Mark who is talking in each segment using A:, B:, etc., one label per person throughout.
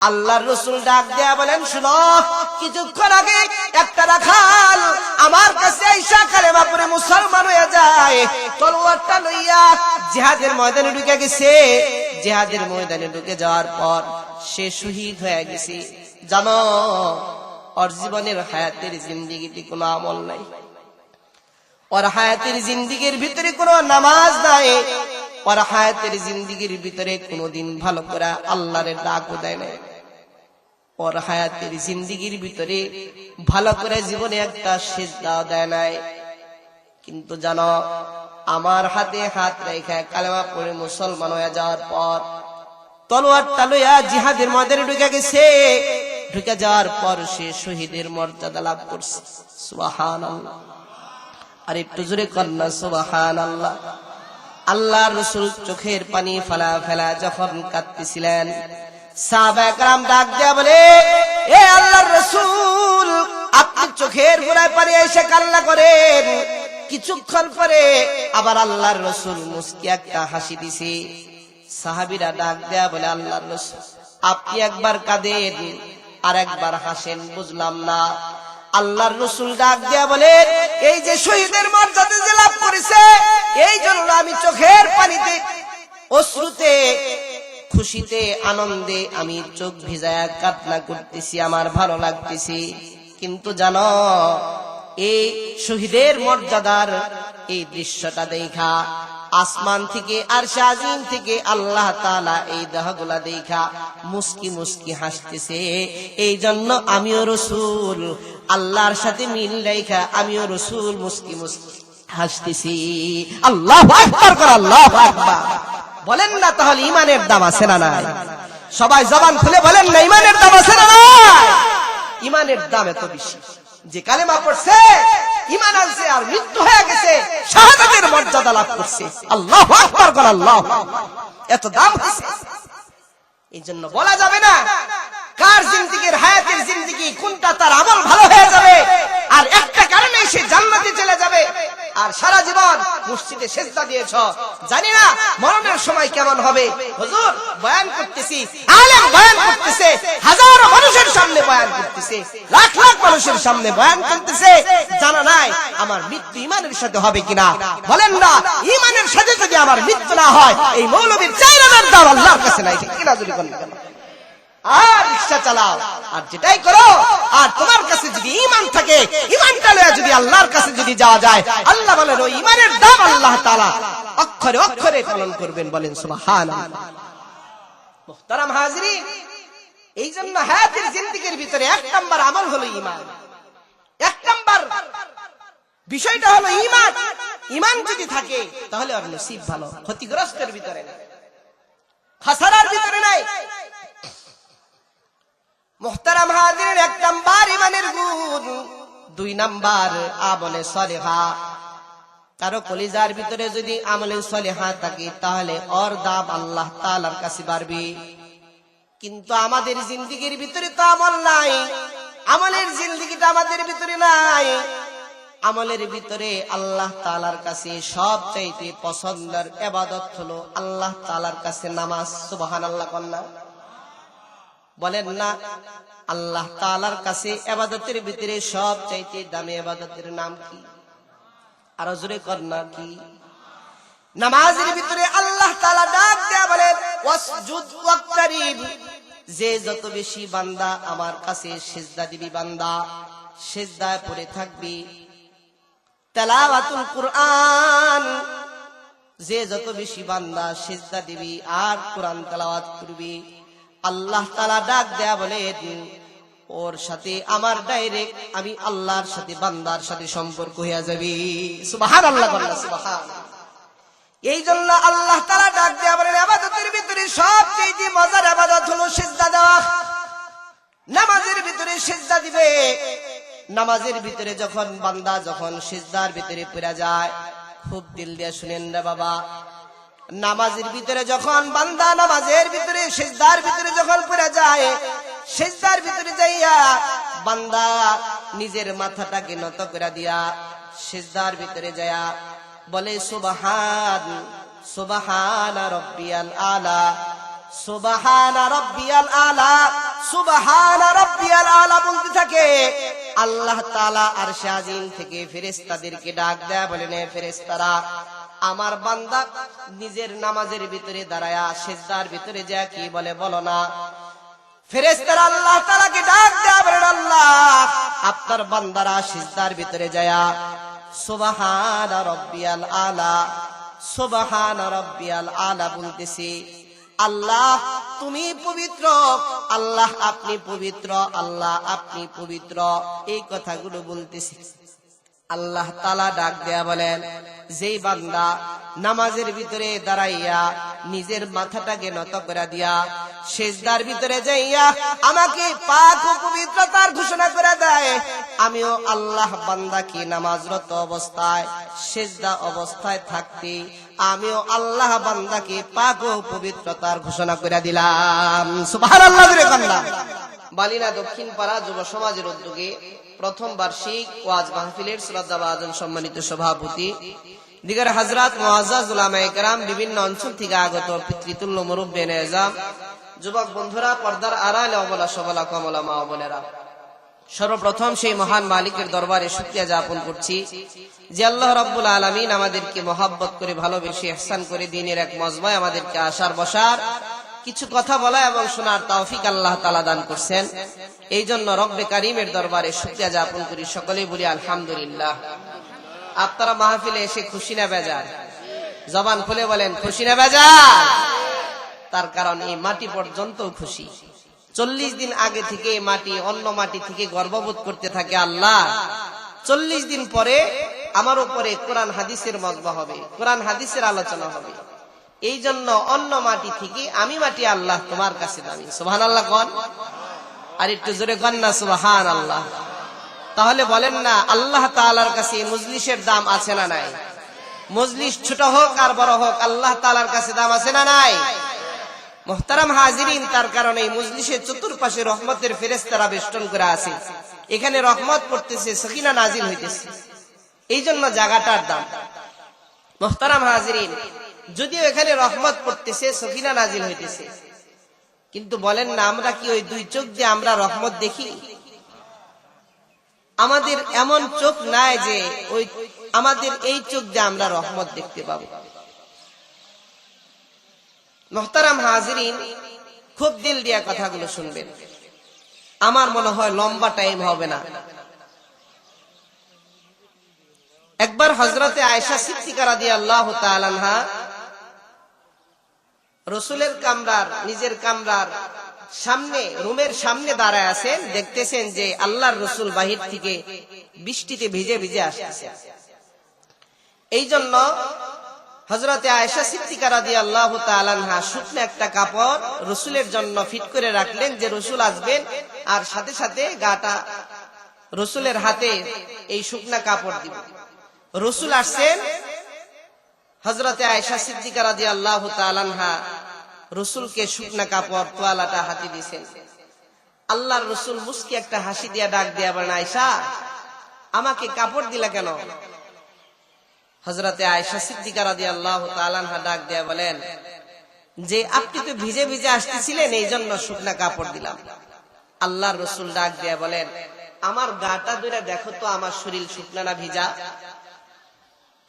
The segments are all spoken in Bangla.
A: আল্লাহর রাসূল ডাক দেয়া বলেন, শুনো, কিছুক্ষণ আগে একটা রাখাল আমার কাছে আইসা কালেমা পড়ে মুসলমান হয়ে যায়, তলোয়ারটা লইয়া জিহাদের ময়দানে ঢুকে গেছে। জিহাদের ময়দানে ঢুকে যাওয়ার পর সে শহীদ হয়ে গেছে। জানো, ওর জীবনের হায়াতের জিন্দেগিতে কোনো আমল নাই, ওর হায়াতের জিন্দেগির ভিতরে কোনো নামাজ নাই, ওর হায়াতের জিন্দেগির ভিতরে কোনোদিন ভালো করে আল্লাহর ডাকও দেয় নাই, ওর হায়াতের জিন্দেগির ভিতরে ভালো করে জীবনে একটা সিজদাও দেয় নাই। কিন্তু জানো, আমার হাতে হাত রেখে কালেমা পড়ে মুসলমান হয়ে যাওয়ার পর তলোয়ারটা লইয়া জিহাদের ময়দানে ঢুকে গেছে। ঢুকে যাওয়ার পর সে শহীদের মর্যাদা লাভ করছে। সুবহানাল্লাহ। আর একটু জোরে কন্যা সুবহানাল্লাহ। আল্লাহর রাসূল চোখের পানি ফেলা ফেলা যখন কাঁদতেছিলেন, সাহাবায়ে কেরাম ডাক দেয়া বলে, এ আল্লাহর রাসূল, আপনি চোখের গোড়ায় পানি এসে কান্না করেন। কিছুক্ষণ পরে আবার আল্লাহর রাসূল মুস্কি একটা হাসি দিছে। সাহাবীরা ডাক দেয়া বলে, আল্লাহর রাসূল, আপনি একবার কাঁদেন আর একবার হাসেন, বুঝলাম না। আল্লাহর রাসূল ডাক দেয়া বলে, এই যে শহীদের মর্যাদা যে লাভ করেছে, এই জন্য আমি চোখের পানিতে, অশ্রুতে, খুশিতে, আনন্দে আমি চোখ ভিজায়া কান্না করতেছি, আমার ভালো লাগতেছি। কিন্তু জানো, এই শহীদের মর্যাদার এই দৃশ্যটা দেখা আসমান থেকে আরশে আজিম থেকে আল্লাহ তাআলা এই দেহগুলা দেখা মুস্কি মুস্কি হাসতেছে। এই জন্য আমিও রাসূল, আল্লাহর সাথে মিল রেখা আমিও রাসূল মুস্কি মুস্কি হাসতেছি। আল্লাহু আকবার করে, আল্লাহু আকবার বলেন না, তাহলে ঈমানের দাম আছে না নাই? সবাই জবান খুলে বলেন না, ঈমানের দাম আছে না নাই? ঈমানের দাম এত বেশি যে কালেমা পড়ছে, ঈমান আনছে আর মৃত্যু হয়ে গেছে, শাহাদাতের মর্যাদা লাভ করছে। আল্লাহু আকবার করে, আল্লাহু আকবার। এত দাম আছে। এই জন্য বলা যাবে না কার জিন্দেগির হায়াতের জিন্দেগি কোনটা তার আমল ভালো হয়ে যাবে আর একটা কারণে সে জান্নাতে চলে যাবে, আর সারা জীবন মসজিদে সিজদা দিয়েছ, জানি না মরণের সময় কেমন হবে। হুজুর বয়ান করতেছি, আলেম বয়ান করতেছে, হাজারো মানুষের সামনে বয়ান করতেছে, লাখ লাখ মানুষের সামনে বয়ান করতেছে, জানা নাই আমার মৃত্যু ঈমানের সাথে হবে কিনা। বলেন না, ঈমানের সাথে যদি আমার মৃত্যু না হয়, এই মৌলবীর চাইরানার দাম আল্লাহর কাছে নাই, ঠিক কিনা? যদি বলেন কেন? আর রিকশা চালাও আর যেটাই করো, আর তোমার কাছে যদি ঈমান থাকে, ঈমানটা লয়ে যদি আল্লাহর কাছে যদি যাওয়া যায়, আল্লাহ বলেন ওই ঈমানের দাম আল্লাহ তাআলা অক্ষরে অক্ষরে পালন করবেন। বলেন সুবহানাল্লাহ। মুহতারাম হাজিরিন, এই জন্য হায়াতের জিন্দেগির ভিতরে এক নাম্বার আমল হলো ঈমান। এক নাম্বার বিষয়টা হলো ঈমান। ঈমান যদি থাকে তাহলে আর নসিব ভালো, ক্ষতিগ্রস্তের ভিতরে না, খাসারার ভিতরে নাই। মুহতারাম হাজিরিন, এক নাম্বার ঈমানের গুণ। দুই নাম্বার আমলে সলিহা। কারো কলিজার ভিতরে যদি আমলে সলিহা থাকে তাহলে ওর দাম আল্লাহ তাআলার কাছে বাড়বে। কিন্তু আমাদের জিন্দেগির ভিতরে তো আমল নাই, আমলের জিন্দেগিটা আমাদের ভিতরে নাই। আমলের ভিতরে আল্লাহ তাআলার কাছে সবচাইতে পছন্দের ইবাদত হলো আল্লাহ তাআলার কাছে নামাজ। সুবহানাল্লাহ কন্যা বলেন না, আল্লাহ তাআলার কাছে ইবাদতের ভিতরে সবচাইতে দামি ইবাদতের নাম কি? আরো জোরে কন্যা কি? নামাজের ভিতরে আল্লাহ তাআলা ডাক দেয়া বলেন, ওয়াসজুদ ওয়াক্তারিব। যে যত বেশি বান্দা আমার কাছে সিজদা দিবি, বান্দা সিজদায় পড়ে থাকবি, তেলাওয়াতুল কুরআন, যে যত বেশি বান্দা সিজদা দিবি আর কোরআন তেলাওয়াত করবি, আল্লাহ তাআলা ডাক দেয়া বলেন ওর সাথে আমার ডাইরেক্ট আমি আল্লাহর সাথে বান্দার সাথে সম্পর্ক হয়ে যাবে। সুবহানাল্লাহ বলেন, সুবহানাল্লাহ। এই জন্য আল্লাহ তাআলা ডাক দেয়া বলেন, ইবাদতের ভিতরে সবচেয়ে মজার ইবাদত হলো সিজদা দেওয়া। নামাজের ভিতরে সিজদা দিবে, নামাজের ভিতরে যখন বান্দা যখন সিজদার ভিতরে পড়ে যায়, খুব দিল দিয়ে শুনেন রে বাবা, নামাজের ভিতরে যখন বান্দা নামাজের ভিতরে সিজদার ভিতরে যখন পড়ে যায়, সিজদার ভিতরে যাইয়া বান্দা নিজের মাথাটাকে নত করে দিয়া সিজদার ভিতরে যায়া বলে সুবহান সুবহান রাব্বিয়াল আলা, সুবহান রাব্বিয়াল আলা, সুবহান রাব্বিয়াল আলা বলতে থাকে, আল্লাহ তাআলা আরশে আজিম থেকে ফেরেশতাদেরকে ডাক দেয়া বলেন, ফেরেশতারা আমার বান্দা নিজের নামাজের ভিতরে দাঁড়ায়া সিজদার ভিতরে যা কি বলে বলো না। ফেরেশতারা আল্লাহ তাআলাকে ডাক দেয়া বলেন, আল্লাহ আপনার বান্দারা সিজদার ভিতরে যায়া সুবহান রাব্বিয়াল আলা, সুবহান রাব্বিয়াল আলা বলতেছি। আল্লাহ তুমি পবিত্র, আল্লাহ আপনি পবিত্র, আল্লাহ আপনি পবিত্র, এই কথাগুলো বলতেছি। আল্লাহ তাআলা ডাক দেয়া বলেন, যেই বান্দা নামাজের ভিতরে দাঁড়াইয়া নিজের মাথাটাকে নত করে দিয়া সিজদার ভিতরে যাইয়া আমাকে পাক ও পবিত্রতার ঘোষণা করে দেয়, আমিও আল্লাহ বান্দাকে নামাজরত অবস্থায় সিজদা অবস্থায় থাকতে আমিও আল্লাহ বান্দাকে পাক ও পবিত্রতার ঘোষণা করে দিলাম। সুবহানাল্লাহ। বালিনা দক্ষিণ পাড়া যুব সমাজের উদ্যোগে প্রথম বার্ষিক ওয়াজ মাহফিলের শ্রদ্ধাভাজন সম্মানিত সভাপতি দিগর হযরত মুআজ্জাজ উলামায়ে কেরাম, বিভিন্ন অঞ্চল থেকে আগত পিতৃতুল্য মুরব্বিয়ানে আযম, যুবক বন্ধুরা, পর্দার আড়ালে অবলা সবলা কমলা মা ও বোনেরা, সর্বপ্রথম সেই মহান মালিকের দরবারে শুকরিয়া জ্ঞাপন করছি যে আল্লাহ রাব্বুল আলামিন আমাদেরকে মহব্বত করে ভালোবেসে ইহসান করে দ্বীনের এক মজমায় আমাদেরকে আসার বসার কিছু কথা বলা এবং শোনার তৌফিক আল্লাহ তাআলা দান করছেন। এই জন্য রব্বে কারীমের দরবারে শুকরিয়া জ্ঞাপন করি, সকলেই বলি আলহামদুলিল্লাহ। আপনারা মাহফিলে এসে খুশি না বেজার? জবান খুলে বলেন খুশি না বেজার? তার কারণ এই মাটি পর্যন্ত খুশি। 40 দিন আগে থেকে মাটি অন্য মাটি থেকে গর্ববোধ করতে থাকে, আল্লাহ 40 দিন পরে আমার উপরে কোরআন হাদিসের মজমা হবে, কোরআন হাদিসের আলোচনা হবে। এই জন্য অন্য মাটি থেকে আমি মাটি আল্লাহ তোমার কাছে দামি। সুবহানাল্লাহ কোন? আর একটু জোরে কোন না সুবহানাল্লাহ। তাহলে বলেন না, আল্লাহ তাআলার কাছে মজলিসের দাম আছে না নাই? মজলিস ছোট হোক আর বড় হোক, আল্লাহ তাআলার কাছে দাম আছে না নাই? মুহতারাম হাজিরিন, তার কারণে এই মজলিসের চতুর্পাশে রহমতের ফেরেশতারা বেষ্টন করে আছে। এখানে রহমত পড়তেছে, সাকিনা নাজিল হইতেছে, এই জন্য জায়গাটার দাম। মুহতারাম হাজিরিন, যদিও এখানে রহমত পড়তেছে, সাকিনা নাজিল হইতেছে, কিন্তু বলেন না, আমরা কি ওই দুই চোখ দিয়ে আমরা রহমত দেখি? আমাদের এমন চোখ নাই যে ওই আমাদের এই চোখ দিয়ে আমরা রহমত দেখতে পাবো। মুহতারাম হাজিরিন, খুব দিল দিয়া কথাগুলো শুনবেন, আমার মনে হয় লম্বা টাইম হবে না। একবার হযরতে আয়েশা সিদ্দিকা রাদিয়াল্লাহু তাআলা আনহা রাসূলের কামরার, নিজের কামরার সামনে, রুমের সামনে দাঁড়ায় আছেন, দেখতেছেন যে আল্লাহর রাসূল বাহির থেকে বৃষ্টিতে ভিজে ভিজে আসতেছে। এই জন্য হযরতে আয়েশা সিদ্দিকা রাদিয়াল্লাহু তাআলা আনহা শুকনো একটা কাপড় রাসূলের জন্য ফিট করে রাখলেন, যে রাসূল আসবেন আর সাথে সাথে গাটা রাসূলের হাতে এই শুকনা কাপড় দিব। রাসূল আসছেন, হযরতে আয়েশা সিদ্দিকা রাদিয়াল্লাহু তাআলা আনহা রাসূলকে শুকনা কাপড় তোয়ালাটা হাতে দিয়েছেন। আল্লাহর রাসূল মুস্কি একটা হাসি দিয়া ডাক দিয়া বলেন, আয়েশা আমাকে কাপড় দিলা কেন? হযরতে আয়েশা সিদ্দিকা রাদিয়াল্লাহু তাআলা আনহা ডাক দিয়া বলেন যে আপনি তো ভিজে ভিজে আসতেছিলেন, এই জন্য শুকনা কাপড় দিলাম। আল্লাহর রাসূল ডাক দিয়া বলেন, আমার গাটা ধরে দেখো তো আমার শরীর শুকনা না ভিজা?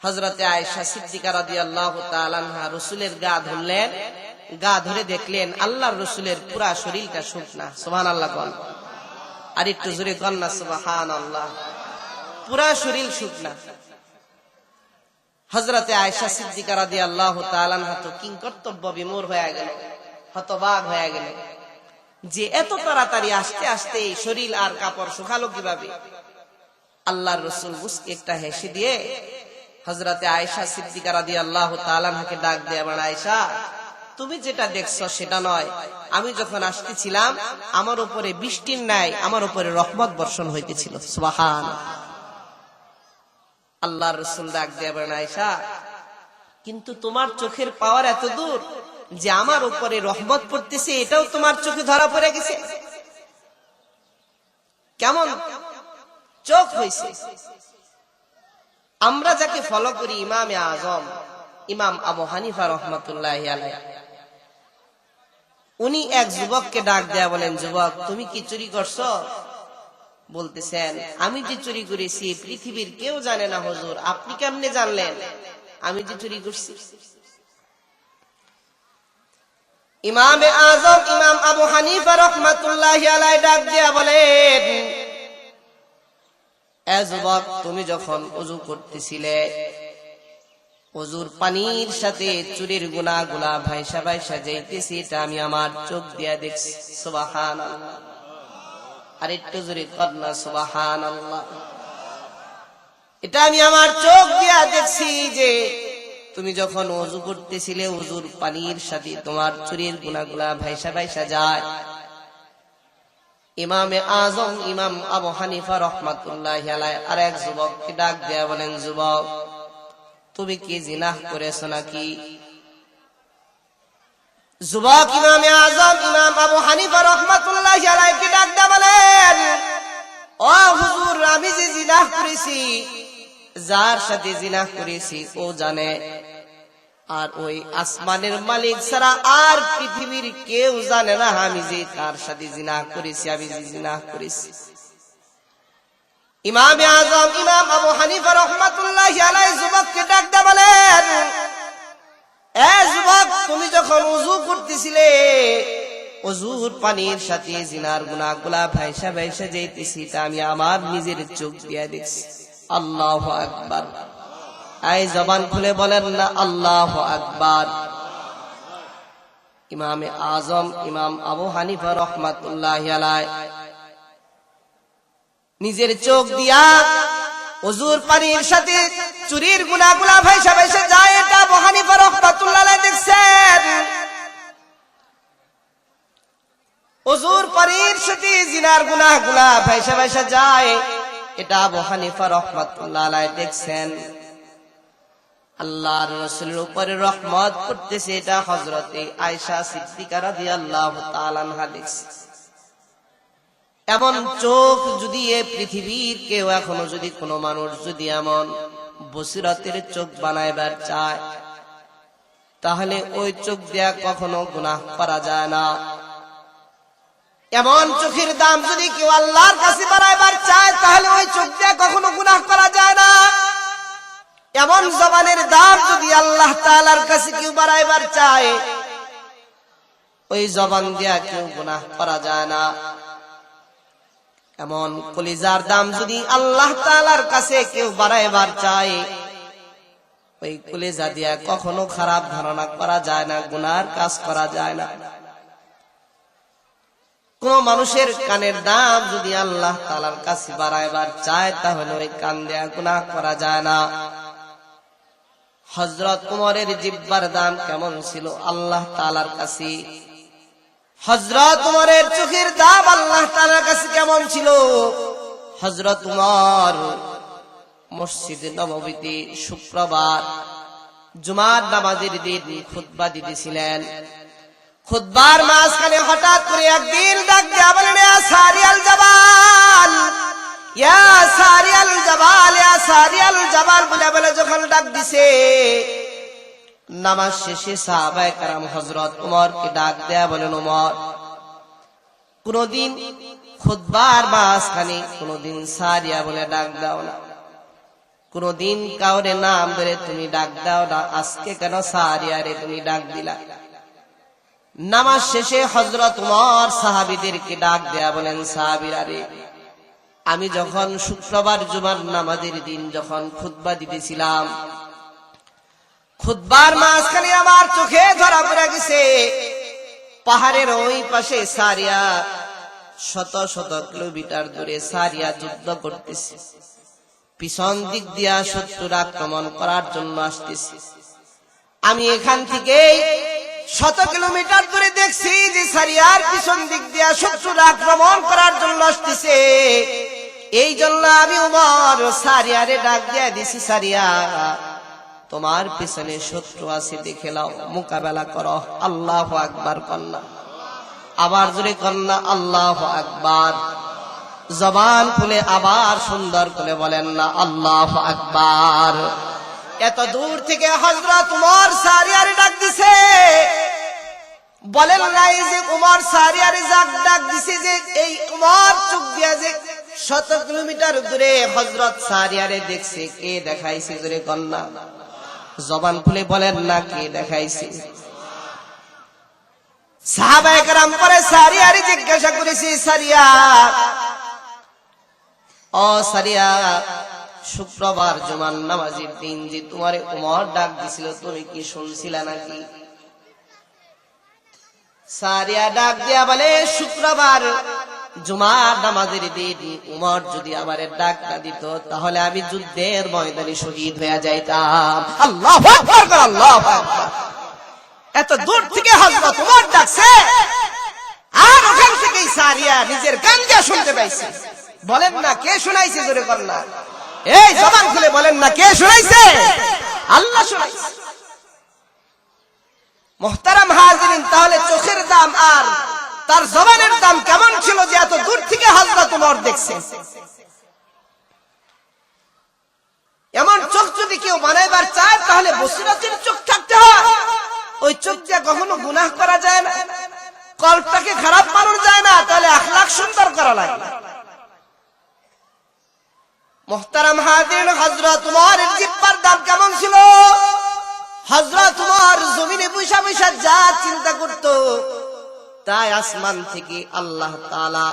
A: হযরতে আয়েশা সিদ্দিকা রাদিয়াল্লাহু তাআলা আনহা রাসূলের গা ধরলেন, গা ধরে দেখলেন আল্লাহর রাসূলের পুরা শরীরটা শুকনা। সুবহানাল্লাহ কোন? আর একটু জোরে কোন না সুবহানাল্লাহ। পুরা শরীর শুকনা। হযরতে আয়েশা সিদ্দিকা রাদিয়াল্লাহু তাআলা আনহা তো কিংকর্তব্য বিমূঢ় হয়ে গেল, হতবাক হয়ে গেল যে এত তাড়াতাড়ি আসতে আসতে এই শরীর আর কাপড় শুকালো কিভাবে? আল্লাহর রাসূল মুস্কি একটা হেসে দিয়ে হযরতে আয়েশা সিদ্দিকা রাদিয়াল্লাহু তাআলা আনহাকে ডাক দিয়ে বলেন, আয়েশা তুমি যেটা দেখছো সেটা নয়, আমি যখন আসতেছিলাম আমার উপরে বৃষ্টির ন্যায় আমার উপরে রহমত বর্ষণ হইতেছিল। সুবহানাল্লাহ। আল্লাহর রাসূল ডাক দিয়ে বলেন, আয়েশা কিন্তু তোমার চোখের পাওয়ার এত দূর যে আমার উপরে রহমত পড়তেছে এটাও তোমার চোখে ধরা পড়ে গেছে? কেমন চোখ হইছে? আমরা যাকে ফলো করি ইমামে আজম ইমাম আবু হানিফা রাহমাতুল্লাহি আলাইহি, উনি এক যুবককে ডাক দেয়া বলেন, যুবক তুমি কি চুরি করছো? বলতেছেন, আমি যে চুরি করেছি পৃথিবীর কেউ জানে না হুজুর, আপনি কেমনে জানলেন আমি যে চুরি করছি? ইমামে আজম ইমাম আবু হানিফা রাহমাতুল্লাহি আলাইহি ডাক দেয়া বলেন, এ যুবক তুমি যখন ওযু করতেছিলে, ওযুর পানির সাথে চুরির গুনাহগুলা ভাইসা ভাইসা যাইতেছে, এটা আমি আমার চোখ দিয়া দেখছি। সুবহানাল্লাহ। আর একটু জোরে কন্না সুবহানাল্লাহ। এটা আমি আমার চোখ দিয়া দেখছি যে তুমি যখন ওযু করতেছিলে, ওযুর পানির সাথে তোমার চুরির গুনাহগুলা ভাইসা ভাইসা যায়। ইমামে আজম ইমাম আবু হানিফা রাহমাতুল্লাহি আলাইহি আর এক যুবককে ডাক দেয়া বলেন, যুবক তুমি কি জিনাহ করেছো নাকি? যুবক ইমামে আজম ইমাম আবু হানিফা রাহমাতুল্লাহি আলাইহি ডাক দেয়া বলেন, ও হুজুর আমি যে জিনাহ করেছি, যার সাথে জিনাহ করেছি ও জানে, আর ওই আসমানের মালিক ছাড়া আর পৃথিবীর কেউ জানে না আমি যে তার সাথে জিনাহ করেছি, আমি যে জিনাহ করেছি। ইমামে আজম ইমাম আবু হানিফা রাহমাতুল্লাহি আলাইহি যুবককে ডাক দেয়া বলেন, এ যুবক তুমি যখন ওযু করতেছিলে, ওযুর পানির সাথে জিনার গুনাহগুলা ভাইসা ভাইসা যাইতেছি, তা আমি আমার নিজের চোখ দিয়া দেখছি। আল্লাহু আকবার। এই জবান খুলে বলেন না আল্লাহু আকবার। ইমামে আজম ইমাম আবু হানিফা রাহমাতুল্লাহি আলাইহি নিজের চোখ দিয়া ওযুর পানির সাথে চুরির গুনাহগুলা ভাইসা ভাইসা যায়, এটা আবু হানিফা রাহমাতুল্লাহি আলাইহি দেখছেন। ওযুর পানির সাথে জিনার গুনাহগুলা ভাইসা ভাইসা যায়, এটা আবু হানিফা রাহমাতুল্লাহি আলাইহি দেখছেন। আল্লাহর রাসূলের উপরে রহমত করতেছে, এটা হযরতে আয়েশা সিদ্দিকা রাদিয়াল্লাহু তাআলা আনহা দেখছে। এমন চোখ যদি এ পৃথিবীর কেউ এখনো যদি কোনো মানুষ যদি এমন বসিরতের চোখ বানাইবার চায়, তাহলে ওই চোখ দিয়া কখনো গুনাহ করা যায় না। এমন চোখের দাম যদি কেউ আল্লাহর কাছে বাড়াইবার চায়, তাহলে ওই চোখ দিয়া কখনো গুনাহ করা যায় না। এমন জবানের দাম যদি আল্লাহ তাআলার কাছে কেউ বাড়াইবার চায়, ওই জবান দিয়া কেউ গুনাহ করা যায় না। এমন কলিজার দাম যদি আল্লাহ তাআলার কাছে কেউ বাড়াইবার চায়, ওই কলিজা দিয়া কখনো খারাপ ধারণা করা যায় না, গুনার কাজ করা যায় না। কোন মানুষের কানের দাম যদি আল্লাহ তাআলার কাছে বাড়াইবার চায়, তাহলে ওই কান দিয়া গুনাহ করা যায় না। হযরত উমরের জিহ্বার দাম কেমন ছিল আল্লাহ তাআলার কাছে? হযরত উমরের চোখের দাম আল্লাহ তাআলার কাছে কেমন ছিল? হযরত উমর মসজিদে নববীতে শুক্রবার জুমার নামাজের দিন খুতবা দিতেছিলেন। খুতবার মাঝখানে হঠাৎ করে একদিন ডাক দেয়া বলেন, ইয়া সারিয়াল জাবাল, ইয়া সারিয়াল জাবাল, ইয়া সারিয়াল জাবাল বলে বলে যখন ডাক দিছে, নামাজ শেষে সাহাবায়ে কেরাম হযরত উমরকে ডাক দেয়া বলেন, উমর কোনদিন খুতবার মাঝখানে কোনদিন সারিয়া বলে ডাক দাও না, কোনদিন কাউরে নাম ধরে তুমি ডাক দাও না, আজকে কেন সারিয়া রে তুমি ডাক দিলা? নামাজ শেষে হযরত উমর সাহাবীদেরকে ডাক দেয়া বলেন, সাহাবীরা রে, আমি যখন শুক্রবার জুমার নামাজের দিন যখন খুতবা দিতেছিলাম, খুতবার মাঝখানে আমার চোখে ধরা পড়ে গেছে পাহাড়ের ওই পাশে সারিয়া শত শত কিলোমিটার দূরে সারিয়া যুদ্ধ করতেছে, পিছন দিক দিয়া শত্রুরা আক্রমণ করার জন্য আসতেছে। আমি এখান থেকে শত কিলোমিটার দূরে দেখছি যে সারিয়ার পিছন দিক দিয়া শত্রুরা আক্রমণ করার জন্য আসতেছে। এই জন্য আমি উমর সারিয়ারে ডাক দিয়া দিছি, সারিয়া তোমার পিছনে শত্রু আছে, দেখে নাও, মোকাবেলা করো। আল্লাহু আকবার কন্যা, আবার জোরে কন্যা আল্লাহু আকবার। জবান খুলে আবার সুন্দর করে বলেন না আল্লাহু আকবার। এত দূর থেকে হযরত উমর সারিয়ারে ডাক দিছে, বলেন নাই যে উমর সারিয়ারে ডাক দিছে যে এই উমর চোখ দিয়া যে 100 কিলোমিটার দূরে হযরত সারিয়ারে দেখছে, কে দেখাইছে জোরে কন্যা? জবান খুলে বলেন না কে দেখাইছে? সাহাবায়ে কেরাম পরে সারিয়ারে জিজ্ঞাসা করেছে, সারিয়া ও সারিয়া, শুক্রবার জুমার নামাজের দিন যে তোমারে উমর ডাক দিছিল তুমি কি শুনছিলা নাকি? সারিয়া ডাক দিয়া বলে, শুক্রবার জুমার নামাজের দিন উমর যদি আমারে ডাক না দিত তাহলে আমি যুদ্ধের ময়দানে শহীদ হয়ে যাইতাম। আল্লাহু আকবার, আল্লাহু আকবার। এত দূর থেকে হযরত উমর ডাকছে, আর ওখান থেকেই সারিয়া নিজের কান দিয়ে শুনতে পাইছে। বলেন না কে শুনাইছে জোরে কন্যা? এই জবান খুলে বলেন না কে শুনাইছে? আল্লাহ শুনাইছে। মুহতারাম হাজিরিন, তাহলে চোখের দাম আর তার জবানের দাম কেমন ছিল যে এত দূর থেকে হযরত উমর দেখছে? এমন চোখ যদি কেউ বানাইবার চায় তাহলে বসিরতের চোখ থাকতে হয়। ওই চোখ দিয়ে কখনো গুনাহ করা যায় না, কল্পটাকে খারাপ বানানো যায় না, তাহলে আখলাক সুন্দর করা লাগে। মুহতারাম হাজিরিন, হযরত উমরের জিহ্বার দাম কেমন ছিল? হযরত উমর জমিনে বসে বসে যা চিন্তা করত, তাই আসমান থেকে আল্লাহ তাআলা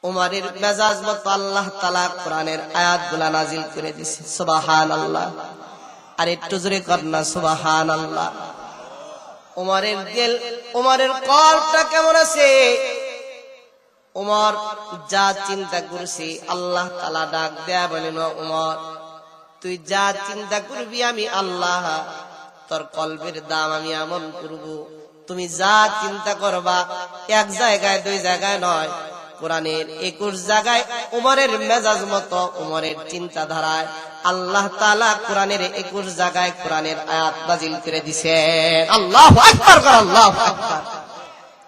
A: উমরের মেজাজ মতো আল্লাহ তাআলা কোরআনের আয়াতগুলো নাজিল করে দিয়েছে। সুবহানাল্লাহ। আর একটু জোরে কর না সুবহানাল্লাহ। উমরের কল্পটা কেমন আছে? উমর যা চিন্তা করছে আল্লাহ তাআলা ডাক দেয়া বলেন, উমর তুই যা চিন্তা করবি আমি আল্লাহ তোর কলবের দাম আমি এমন করব, তুমি যা চিন্তা করবা এক জায়গায় দুই জায়গায় নয়, কোরআনের 21 জায়গায় উমরের মেজাজ মতো উমরের চিন্তাধারায় আল্লাহ তাআলা কোরআনের 21 জায়গায় কোরআনের আয়াত নাযিল করে দিয়েছেন। আল্লাহু আকবার, আল্লাহু আকবার।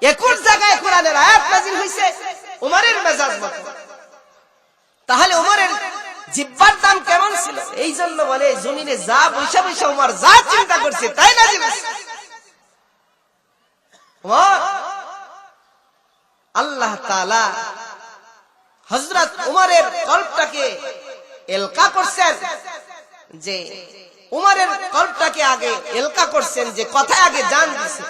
A: 21 জায়গায় কোরআনের আয়াত নাযিল হইছে উমরের মেজাজ মতো। তাহলে উমরের জিহ্বার দাম কেমন ছিল? এই জন্য বলে জমিনে যা বৈশা বৈশা উমর যা চিন্তা করছে তাই নাযিল হইছে। আল্লাহ তাআলা হযরত উমরের কল্পটাকে এলকা করছেন, যে উমরের কল্পটাকে আগে এলকা করছেন, যে কথা আগে জান দিয়েছে,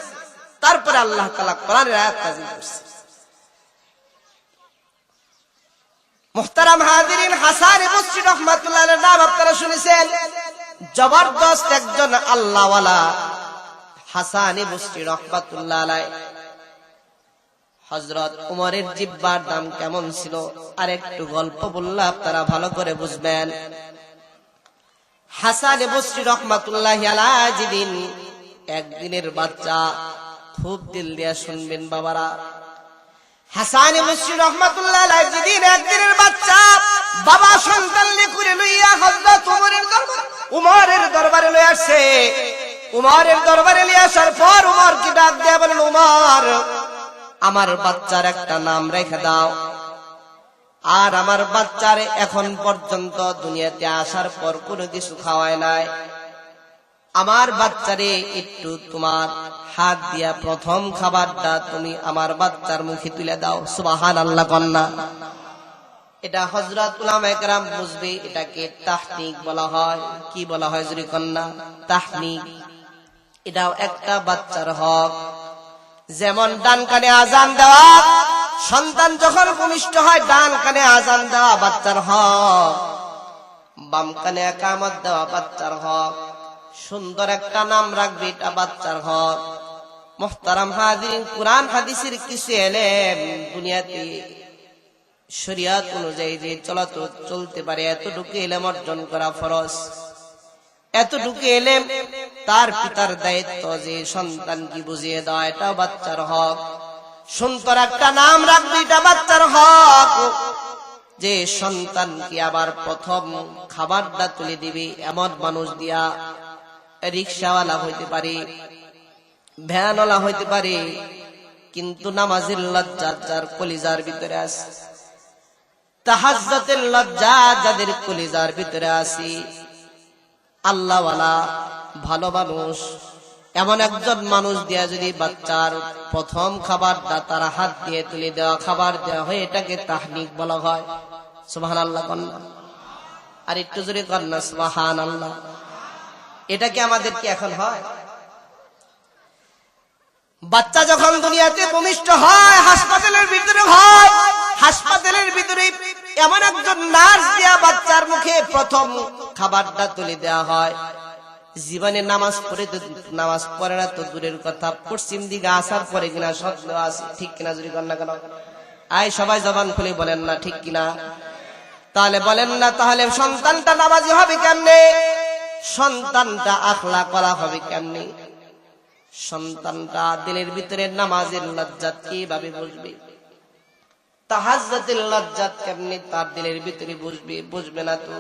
A: তারপরে আল্লাহ তাআলা কোরআনের আয়াত নাযিল করছেন। মুহতারাম হাজিরিন, হাসান বসরি রাহমাতুল্লাহ আলাইহির নাম আপনারা শুনেছেন। জবরদস্ত একজন আল্লাহওয়ালা হাসান বসরি রাহমাতুল্লাহ আলাইহি। হযরত উমরের জিহ্বার দাম কেমন ছিল আর একটু গল্প বললে আপনারা ভালো করে বুঝবেন। হাসান বসরি রাহমাতুল্লাহ আলাইহি যেদিন একদিনের বাচ্চা, খুব দিল দিয়ে শুনবেন বাবারা, হাসান বসরি রাহমাতুল্লাহ আলাইহি যেদিন একদিনের বাচ্চা বাবা সন্তানকে করে লইয়া হযরত উমরের দরবারে লইয়া আসে। উমরের দরবারে নিয়ে আসার পর উমর কি ডাক দিয়ে বলেন, উমর আমার বাচ্চার একটা নাম রেখে দাও, আর আমার বাচ্চারে এখন পর্যন্ত দুনিয়াতে আসার পর কোনো কিছু খাওয়ায় নাই, আমার বাচ্চারে একটু তোমার হাত দিয়া প্রথম খাবারটা তুমি আমার বাচ্চার মুখে তুলে দাও। সুবহানাল্লাহ কন্যা। এটা হযরত উলামায়ে কেরাম বুঝবে, এটাকে তাহনিক বলা হয়। কি বলা হয় জুরি কন্যা? তাহনিক। এটাও একটা বাচ্চার হক। যেমন ডান কানে আজান দেওয়া, সন্তান যখন ভূমিষ্ঠ হয় ডান কানে আজান দেওয়া বাচ্চার হক, বাম কানে ইকামত দেওয়া বাচ্চার হক, সুন্দর একটা নাম রাখবে এটা বাচ্চার হক। মুহতারাম হাজিরিন, কুরআন হাদিসের কিছু এলেম দুনিয়াতে শরীয়ত অনুযায়ী যে চলতে পারে এতটুকু এলেম অর্জন করা ফরজ। এতটুকু এলেম তার পিতার দায়িত্ব যে সন্তানকে বুঝিয়ে দেওয়া, এটা বাচ্চার হক। সুন্দর একটা নাম রাখবে এটা বাচ্চার হক। যে সন্তানকে আবার প্রথম খাবারটা তুলে দিবে এমন মানুষ দিয়া, রিকশাওয়ালা হইতে পারে, ভ্যানওয়ালা হইতে পারে, কিন্তু নামাজের লজ্জা যার কলিজার ভিতরে আছে, তাহাজ্জুদের লজ্জা যাদের কলিজার ভিতরে আছে, আল্লাহওয়ালা ভালো মানুষ, এমন একজন মানুষ দিয়া যদি বাচ্চার প্রথম খাবারটা তার হাত দিয়ে তুলে দেওয়া খাবার দেওয়া হয়, এটাকে তাহনিক বলা হয়। সুবহানাল্লাহ কন্যা, আর একটু জোরে কন্যা সুবহানাল্লাহ। এটা কি আমাদের কি এখন হয়? বাচ্চা যখন দুনিয়াতে ভূমিষ্ঠ হয়, হাসপাতালের ভিতরে হয়, হাসপাতালের ভিতরে এমন একজন নার্স দিয়া বাচ্চার মুখে প্রথম খাবারটা তুলে দেওয়া হয়। জীবনে নামাজ পড়ে না তো দূরের কথা, পশ্চিম দিকে আসার পরে কিনা সন্দেহ আছে, ঠিক কিনা যদি কন্যা কেন? আয় সবাই জবান খুলে বলেন না ঠিক কিনা? তাহলে বলেন না, তাহলে সন্তানটা নামাজি হবে কেমনে? সন্তানটা আখলাক ওয়ালা হবে কেমনে? সন্তানটা দিলের ভিতরে নামাজের লজ্জাত কিভাবে বুঝবে? তাহাজ্জুদের লজ্জাত কেমনে তার দিলের ভিতরে বুঝবে না তো।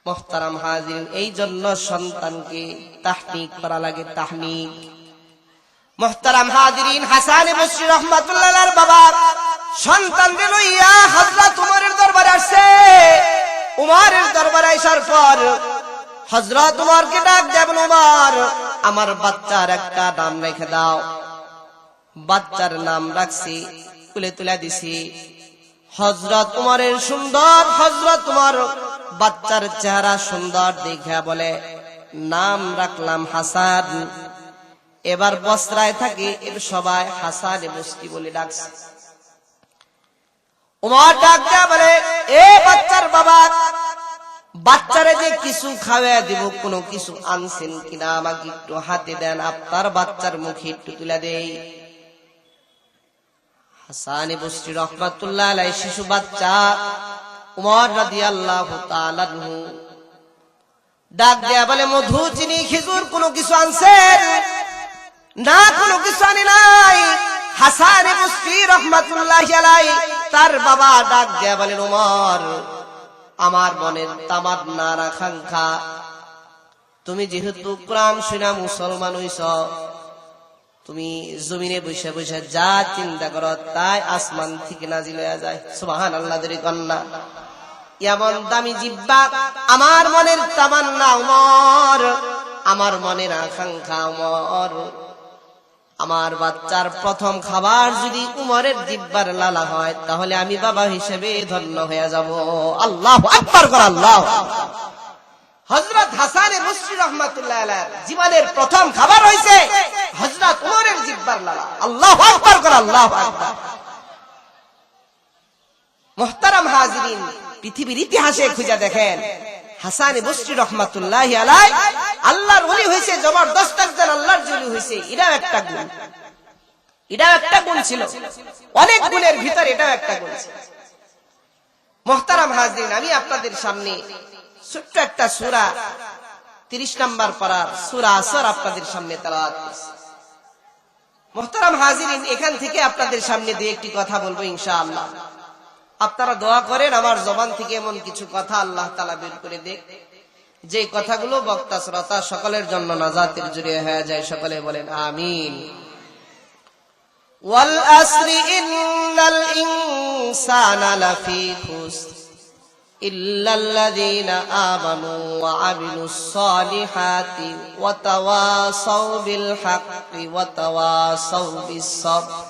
A: মুহতারাম হাজিরিন, এই জন্য সন্তানকে তাহনিক করা লাগে, তাহনিক। মুহতারাম হাজিরিন, হাসান বসরি রাহমাতুল্লাহ আলাইহির বাবা সন্তানকে লইয়া হযরত উমরের দরবারে আসছে। উমরের দরবারে আসার পর হযরত উমরকে ডাক দেন, উমর আমার বাচ্চার একটা নাম রেখে দাও। বাচ্চার নাম রাখছি, তুলে তুলে দিছি। হযরত উমরের সুন্দর, হযরত উমর বাচ্চার চেহারা সুন্দর দেখে বলে, নাম রাখলাম হাসান। এবার বসরায় থাকে এর সবাই হাসান বসরি বলে ডাকছে। উমর ডাক দেয়া বলে, এ বাচ্চার বাবা, বাচ্চারে যে কিছু খাওয়া দিব, কোনো কিছু আনছেন কিনা আমাকে একটু হাতে দেন, আপনার বাচ্চার মুখে একটু তুলে দেই। হাসান বসরি রাহমাতুল্লাহ আলাইহি শিশু বাচ্চা উমর রাদিয়াল্লাহু তাআলা আনহু ডাক দেয়া বলে, মধু চিনি খেজুর কোনো কিছু আনছেন না? কোনো কিছু আনি নাই। হাসান বসরি রাহমাতুল্লাহি আলাইহি তার বাবা ডাক দেয়া বলেন, উমর আমার মনের তামান্না আর আকাঙ্ক্ষা, তুমি যেহেতু কোরআন শুনা মুসলমান হইছ, তুমি জমিনে বসে বসে যা চিন্তা করো তাই আসমান থেকে নাজিল হয়ে যায়। সুবহানাল্লাহ দরি কন্যা। এমন দামি জিহ্বা, আমার মনের তামান্না উমর, আমার মনের আকাঙ্ক্ষা উমর, আমার বাচ্চার প্রথম খাবার যদি উমরের জিহ্বার লালা হয়, তাহলে আমি বাবা হিসেবে ধন্য হয়ে যাব। আল্লাহু আকবার কর, আল্লাহ। হযরত হাসান বসরি রাহমাতুল্লাহ আলাইহি জীবনের প্রথম খাবার হইছে হযরত উমরের জিহ্বার লালা। আল্লাহু আকবার কর, আল্লাহু আকবার। মুহতারাম হাজিরিন, পৃথিবীর ইতিহাসে খুঁজে দেখেন, হাসান বসরি রাহমাতুল্লাহি আলাইহি আল্লাহর ওলি হইছে, জবরদস্ত একজন আল্লাহর ওলি হইছে। এটাও একটা গুণ, এটাও একটা গুণ ছিল, অনেক গুণের ভিতর এটাও একটা গুণ ছিল। মুহতারাম হাজিরিন, আমি আপনাদের সামনে ছোট্ট একটা সূরা 30 নম্বর পারার সূরা আসর আপনাদের সামনে তেলাওয়াত করছি। মুহতারাম হাজিরিন, এখান থেকে আপনাদের সামনে দুই একটি কথা বলবো ইনশাআল্লাহ। আপনারা দোয়া করেন আমার জবান থেকে এমন কিছু কথা আল্লাহ তাআলা বের করে দেখ, যে কথাগুলো বক্তা শ্রোতা সকলের জন্য নাজাতের জরিয়া হয়ে যায়। সকলে বলেন আমিন। ওয়াল আসরি ইন্নাল ইনসানা লাফি খুসর ইল্লাল্লাযীনা আমানু ওয়া আমিলুস সালিহাতি ওয়া তাওয়াসাউ বিল হাক্কি ওয়া তাওয়াসাউ বিস সাবর।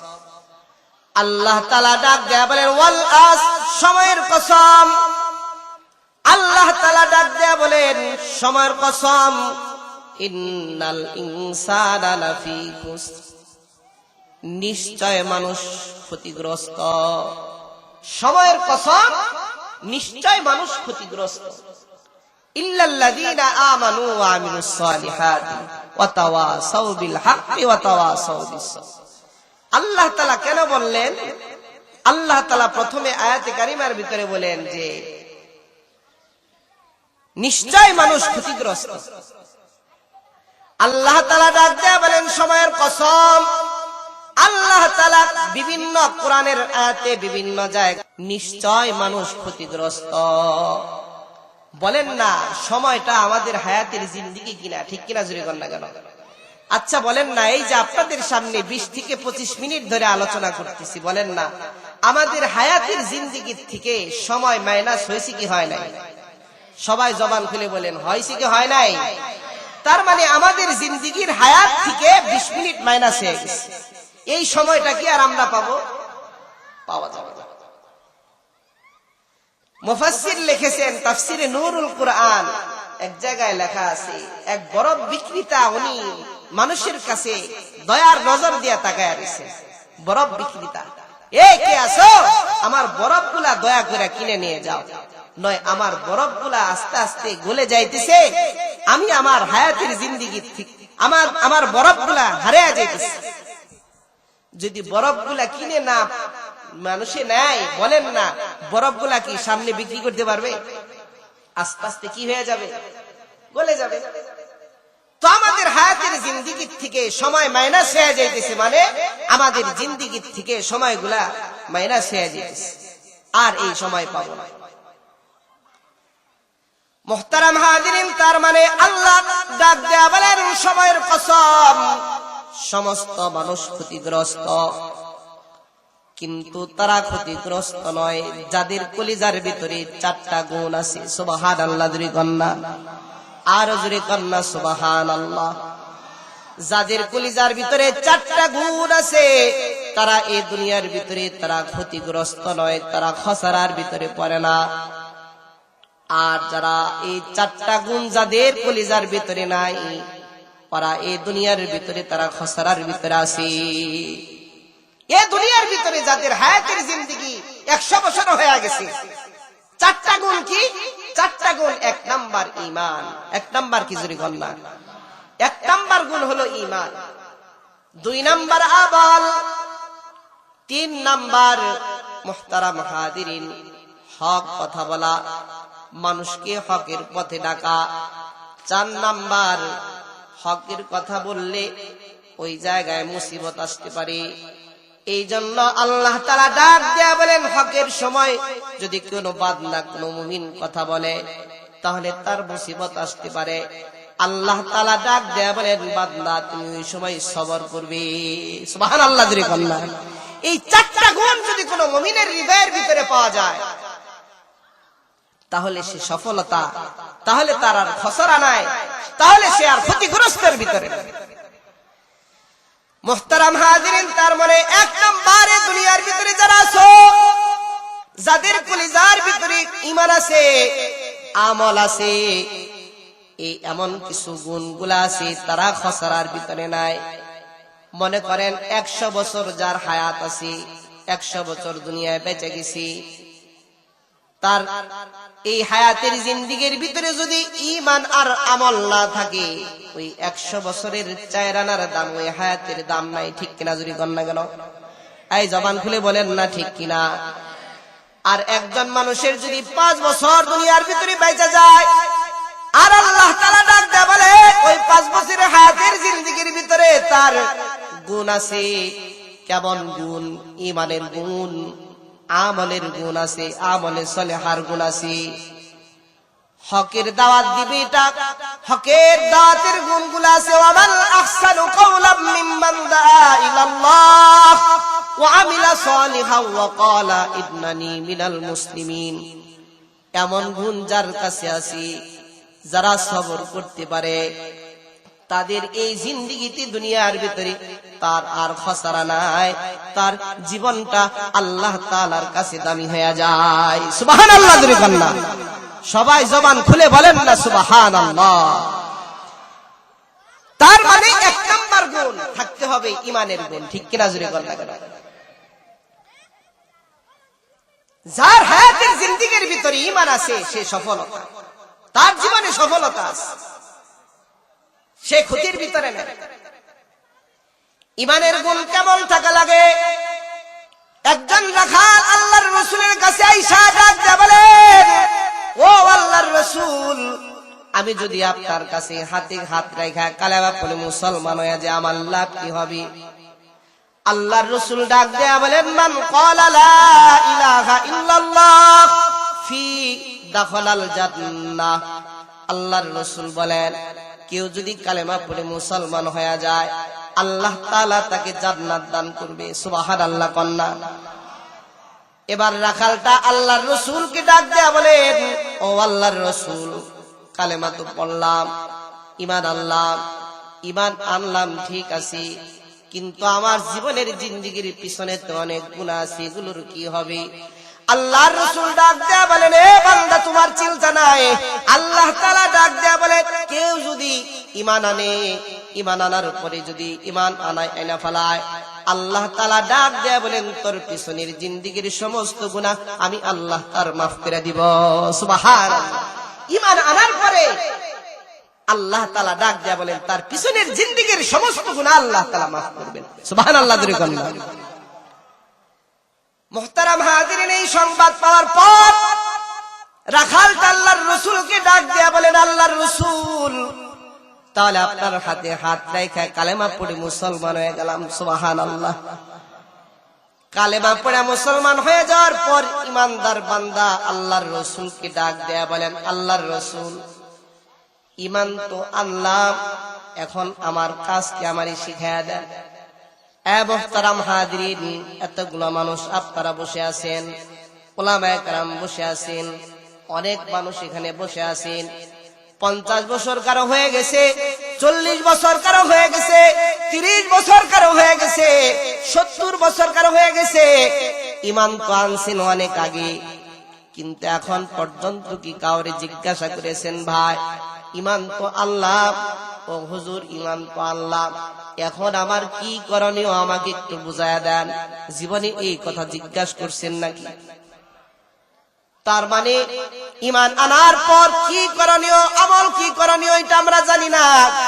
A: আল্লাহ তাআলা ডাক দেয়া বলেন, ওয়াল আস, সময়ের কসম। আল্লাহ তাআলা ডাক দেয়া বলেন, সময়ের কসম। ইন্নাল ইনসানা লাফি খুসর, নিশ্চয় মানুষ ক্ষতিগ্রস্ত। সময়ের কসম, নিশ্চয় মানুষ ক্ষতিগ্রস্ত। ইল্লাল্লাযীনা আমানু ওয়া আমিলুস সালিহাতি ওয়া তাওয়াসাউ বিল হাক্কি ওয়া তাওয়াসাউ বিস সাবর। আল্লাহ তাআলা কেন বললেন? আল্লাহ তাআলা প্রথমে আয়াতে কারিমার ভিতরে বলেন যে নিশ্চয় মানুষ ক্ষতিগ্রস্ত। আল্লাহ তাআলা ডাক দেয়া বলেন সময়ের কসম। আল্লাহ তাআলা বিভিন্ন কোরআনের আয়াতে বিভিন্ন জায়গায় নিশ্চয় মানুষ ক্ষতিগ্রস্ত বলেন না। সময়টা আমাদের হায়াতের জিন্দেগি কিনা, ঠিক কিনা জোরে বলেন না কেন? আচ্ছা বলেন না, এই যে আপনাদের সামনে 20 থেকে 25 মিনিট ধরে আলোচনা করতেছি, বলেন না আমাদের হায়াতের জিন্দেগি থেকে সময় মাইনাস হয়েছে কি হয় নাই? সবাই জবান খুলে বলেন, হয়েছে কি হয় নাই? তার মানে আমাদের জিন্দেগির হায়াত থেকে 20 মিনিট মাইনাস হয়ে গেছে। এই সময়টা কি আর আমরা পাবো? পাওয়া যাবে না। মুফাসসির লিখেছেন তাফসিরে নূরুল কুরআন, এক জায়গায় লেখা আছে, এক বরফ বিক্রেতা উনি মানুষের কাছে দয়ার নজর দিয়ে তাকায় রয়েছে। বরফ বিক্রেতা, এই কে আছো, আমার বরফগুলা দয়া করে কিনে নিয়ে যাও, নয় আমার বরফগুলা আস্তে আস্তে গলে যাইতেছে, আমি আমার হায়াতের জিন্দেগি আমার বরফগুলা হারিয়ে যাইতেছে। যদি বরফগুলা কিনে না মানুষে নেয়, বলেন না বরফগুলা কি সামনে বিক্রি করতে পারবে? আস্তে আস্তে কি হয়ে যাবে? গলে যাবে। তো আমাদের হায়াতের জিন্দেগি থেকে সময় মাইনাস হয়ে যাইতেছে, মানে আমাদের জিন্দেগি থেকে সময়গুলা মাইনাস হয়ে যাইতেছে, আর এই সময় পাবো না। মুহতারাম হাজিরিন, তার মানে আল্লাহ ডাক দেয়া বলেন সময়ের কসম, সমস্ত মানুষ ক্ষতিগ্রস্ত, কিন্তু তারা ক্ষতিগ্রস্ত নয় যাদের কলিজার ভিতরে 4টা গুণ আছে। সুবহানাল্লাহ জুরি কন্যা, আর জুরি কন্যা সুবহানাল্লাহ। যাদের কলিজার ভিতরে 4টা গুণ আছে, তারা এই দুনিয়ার ভিতরে তারা ক্ষতিগ্রস্ত নয়, তারা খসারার ভিতরে পড়ে না। আর যারা এই 4টা গুণ যাদের কলিজার ভিতরে নাই, ওরা এই দুনিয়ার ভিতরে তারা খসারার ভিতরে আছে। এই দুনিয়ার ভিতরে যাদের হায়াতের জিন্দেগি 100 বছর হয়ে গেছে, 4টা গুণ কি? 4টা গুণ। 1 নাম্বার ঈমান। 1 নাম্বার কি জুরি কন্যা? 1 নাম্বার গুণ হলো ঈমান। 2 নাম্বার আমল। 3 নাম্বার মুহতারাম হাজিরিন হক কথা বলা, মানুষকে হকের পথে ডাকা। 4 নাম্বার হকের কথা বললে ওই জায়গায় মুসিবত আসতে পারে। এই জন্য আল্লাহ তাআলা ডাক দেয়া বলেন হকের সময় যদি কোনো বান্দা কোনো মুমিন কথা বলে তাহলে তার মুসিবত আসতে পারে। আল্লাহ তাআলা ডাক দেয়া বলেন বান্দা তুমি ওই সময় সবর করবে। সুবহানাল্লাহ জোরে বলুন। এই 4টা গুণ যদি কোনো মুমিনের হৃদয়ের ভিতরে পাওয়া যায় তাহলে সে সফলতা, তাহলে তার আর খসরা নাই, তাহলে সে আর ক্ষতিগ্রস্তের ভিতরে। মুহতারাম হাজিরিন, তার মানে 1 নম্বরে দুনিয়ার ভিতরে যারা আছো, যাদের কলিজার ভিতরে ঈমান আছে, আমল আছে, এই এমন কিছু গুণগুলা আছে, তারা খসরার ভিতরে নাই। মনে করেন 100 বছর যার হায়াত আছে, 100 বছর দুনিয়ায় বেঁচে গেছি, তার এই হায়াতের জিন্দেগির ভিতরে যদি ঈমান আর আমল না থাকে, ওই 100 বছরের 4 আনার দাম ওই হায়াতের দাম নাই। ঠিক কিনা জুরি কন্যা? কেন এই জবান খুলে বলেন না ঠিক কিনা? আর একজন মানুষের যদি 5 বছর দুনিয়ার ভিতরে বেঁচে যায়, আর আল্লাহ তাআলা ডাক দেয়া বলে ওই 5 বছরের হায়াতের জিন্দেগির ভিতরে তার গুণ আছে। কেমন গুণ? ঈমানের গুণ, আমলের গুণ আছে, আমলে সলেহার গুণ আছে। হকের দাওয়াত দিবে, এটা হকের দাওয়াতের গুণগুলো আছে। ওয়ামান আহসানু কাওলাম মিম্মান দাআ ইলাল্লাহ ওয়া আমিলা সালিহান ওয়া ক্বালা ইন্নানি মিনাল মুসলিমিন। এমন গুণ যার কাছে আছে, যারা সবর করতে পারে, তাদের এই জিন্দেগিতে দুনিয়ার ভিতরে তার আর খসরা নাই, তার জীবনটা আল্লাহ তাআলার কাছে দামি হয়ে যায়। সুবহানাল্লাহ জোরে কন্যা, সবাই জবান খুলে বলেন না সুবহানাল্লাহ। তার মানে 1 নাম্বার গুণ থাকতে হবে ঈমানের গুণ। ঠিক কিনা জোরে কন্যা? যার হায়াতের জিন্দেগির ভিতরে ঈমান আছে সে সফলতা, তার জীবনে সফলতা আছে, সে ক্ষতির ভিতরে নেই। ঈমানের গুণ কেমন থাকা লাগে? একজন রাখাল আল্লাহর রাসূলের কাছে আইসা ডাক দিয়ে বলেন, ও আল্লাহর রাসূল, আমি যদি আপনার কাছে হাতে হাত রাখা কালেমা পড়ে মুসলমান হয়ে যায় আমার লাভ কি হবে? আল্লাহর রাসূল ডাক দেয়া বলেন, মান ক্বালা লা ইলাহা ইল্লাল্লাহ ফি দাখালাল জান্নাহ। আল্লাহর রাসূল বলেন, কেউ যদি কালেমা পড়ে মুসলমান হয়ে যায় আল্লাহ তাআলা তাকে জান্নাত দান করবে। সুবহানাল্লাহ কন্যা। এবার রাখালটা আল্লাহর রাসূলকে ডাক দেয়া বলেন, ও আল্লাহর রাসূল, কালেমা তো পড়লাম, ইমান আনলাম, ইমান আনলাম ঠিক আছে, কিন্তু আমার জীবনের জিন্দেগির পিছনে তো অনেক গুনাহ আছে, এগুলোর কি হবে? আল্লাহর রাসূল ডাক দেয়া বলেন, এ বান্দা তোমার চিন্তা নাই। আল্লাহ তাআলা ডাক দেয়া বলে, কেউ যদি ঈমান আনে, ঈমান আনার পরে যদি ঈমান আনা ফেলায়, আল্লাহ তাআলা ডাক দেয়া বলেন, তোর পিছনের জিন্দেগির সমস্ত গুনাহ আমি আল্লাহ তার মাফ করে দিব। সুবহানাল্লাহ। ঈমান আনার পরে আল্লাহ তাআলা ডাক দেয়া বলেন, তার পিছনের জিন্দেগির সমস্ত গুনাহ আল্লাহ তাআলা মাফ করবেন। সুবহানাল্লাহ। মুহতারাম হাজিরিন, এই সংবাদ পাওয়ার পর রাখালটা আল্লাহর রাসূলকে ডাক দেয়া বলেন, আল্লাহর রাসূল, তাহলে আপনার হাতে হাত রেখে কালেমা পড়ে মুসলমান হয়ে গেলাম। সুবহানাল্লাহ। কালেমা পড়ে মুসলমান হয়ে যাওয়ার পর ইমানদার বান্দা আল্লাহর রাসূলকে ডাক দেয়া বলেন, আল্লাহর রাসূল, ঈমান তো আনলাম, এখন আমার কাজকে আমারই শিখায়া দেন। এ মুহতারাম হাজিরিন, এতগুলো মানুষ আপনারা বসে আছেন, উলামায়ে কেরাম বসে আছেন, অনেক মানুষ এখানে বসে আছেন। 50 বছর কারো হয়ে গেছে, 40 বছর কারো হয়ে গেছে, 30 বছর কারো হয়ে গেছে, 70 বছর কারো হয়ে গেছে। ঈমান তো আনছেন অনেক আগে, কিন্তু এখন পর্যন্ত কি কাউরে জিজ্ঞাসা করেছেন, ভাই ঈমান তো আল্লাহ, ও হুজুর ঈমান তো আল্লাহ, এখন আমার কি করণীয় আমাকে একটু বুঝায়া দেন? জীবনে এই কথা জিজ্ঞাসা করছেন নাকি? তার মানে ঈমান আনার পর কি করণীয়, আমল কি করণীয় এটা আমরা জানি না,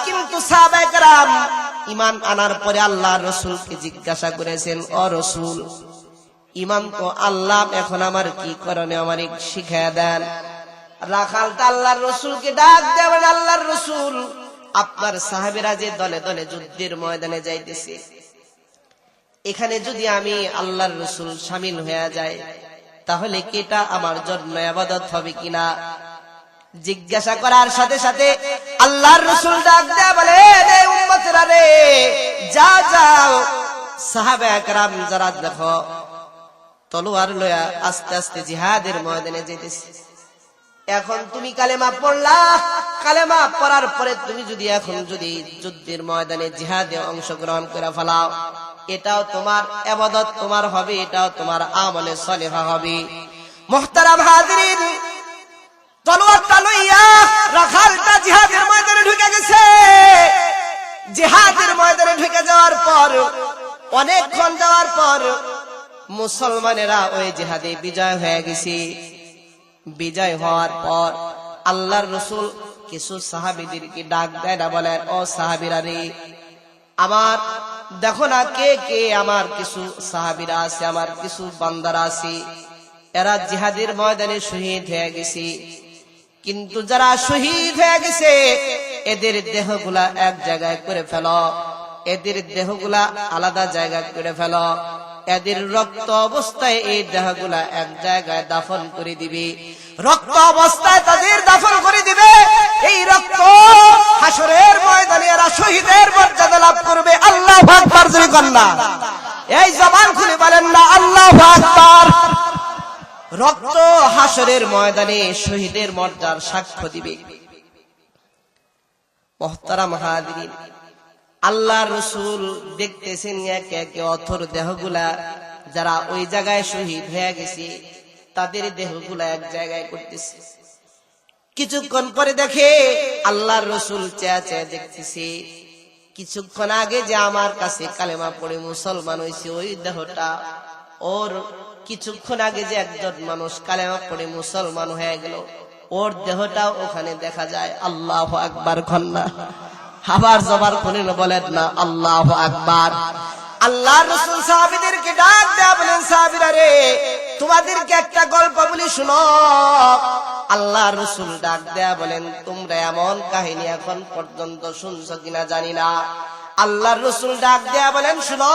A: কিন্তু সাহাবায়ে কেরাম ঈমান আনার পরে আল্লাহর রাসূলকে জিজ্ঞাসা করেছেন, ও রাসূল, ঈমান তো আল্লাহ, এখন আমার কি করণীয় আমারে শিখায়া দেন। রাখালটা আল্লাহর রাসূলকে ডাক দেবেন, আল্লাহর রাসূল, আপনার সাহাবীরা যে দলে দলে যুদ্ধের ময়দানে যাইতেছে, এখানে যদি আমি আল্লাহর রাসূল শামিল হয়ে যায়, তাহলে কেটা আমার জন্য ইবাদত হবে কিনা? জিজ্ঞাসা করার সাথে সাথে আল্লাহর রাসূল ডাক দেয়া বলে, রে উম্মতেরা রে, যাও সাহাবায়ে কেরাম যারা দেখো তলোয়ার লয়া আস্তে আস্তে জিহাদের ময়দানে যেতেছে। এখন তুমি কালেমা পড়লা, কালেমা পড়ার পরে তুমি যদি এখন যদি যুদ্ধের ময়দানে জিহাদে অংশগ্রহণ করে ফেলাও, এটাও তোমার ইবাদত তোমার হবে, এটাও তোমার আমলে সলিহা হবে। মুহতারাম হাজিরিন, তলোয়ারটা লইয়া রাখালটা জিহাদের ময়দানে ঢুকে গেছে। জিহাদের ময়দানে ঢুকে যাওয়ার পর, অনেকক্ষণ যাওয়ার পর মুসলমানেরা ওই জিহাদে বিজয় হয়ে গেছে। বিজয় হওয়ার পর আল্লাহর রাসূল কিছু সাহাবীদেরকে ডাক দেয়, না বলেন, ও সাহাবীরা রে, আমার দেখো না কে কে আমার কিছু সাহাবীরা আছে, আমার কিছু বান্দারা আছে, এরা জিহাদের ময়দানে শহীদ হয়ে গেছে, কিন্তু যারা শহীদ হয়ে গেছে এদের দেহগুলা এক জায়গায় করে ফেলো, এদের দেহগুলা আলাদা জায়গায় করে ফেলো, এদের রক্ত অবস্থায় এই দেহগুলা এক জায়গায় দাফন করে দিবে, রক্ত অবস্থায় তাদের দাফন করে দিবে। এই রক্ত হাসরের ময়দানে এরা শহীদের মর্যাদা লাভ করবে। আল্লাহু আকবার জোরে কন্না, এই জবান খুলে বলেন না আল্লাহু আকবার। রক্ত হাসরের ময়দানে শহীদের মর্যাদার সাক্ষ্য দিবে। মুহতারাম হাজিরিন, আল্লাহর রাসূল দেখতেছেন একে একে অথর দেহগুলা যারা ওই জায়গায় শহীদ হয়ে গেছে, তাদের দেহগুলা এক জায়গায় করতেছে। কিছুক্ষণ পরে দেখে আল্লাহর রাসূল চেয়ে চেয়ে দেখতেছে, কিছুক্ষণ আগে যে আমার কাছে কালেমা পড়ে মুসলমান হয়েছে, ওই দেহটা, ওর কিছুক্ষণ আগে যে একজন মানুষ কালেমা পড়ে মুসলমান হয়ে গেল, ওর দেহটাও ওখানে দেখা যায়। আল্লাহু আকবার কন্না, আবার জবার করে বলেন না আল্লাহু আকবার। আল্লাহর রাসূল সাহাবীদেরকে ডাক দেয়া বলেন, সাহাবীরা রে, তোমাদেরকে একটা গল্প বলি শুনো। আল্লাহর রাসূল ডাক দেয়া বলেন, তোমরা এমন কাহিনী এখন পর্যন্ত শুনছো কিনা জানি না। আল্লাহর রাসূল ডাক দেয়া বলেন, শুনো,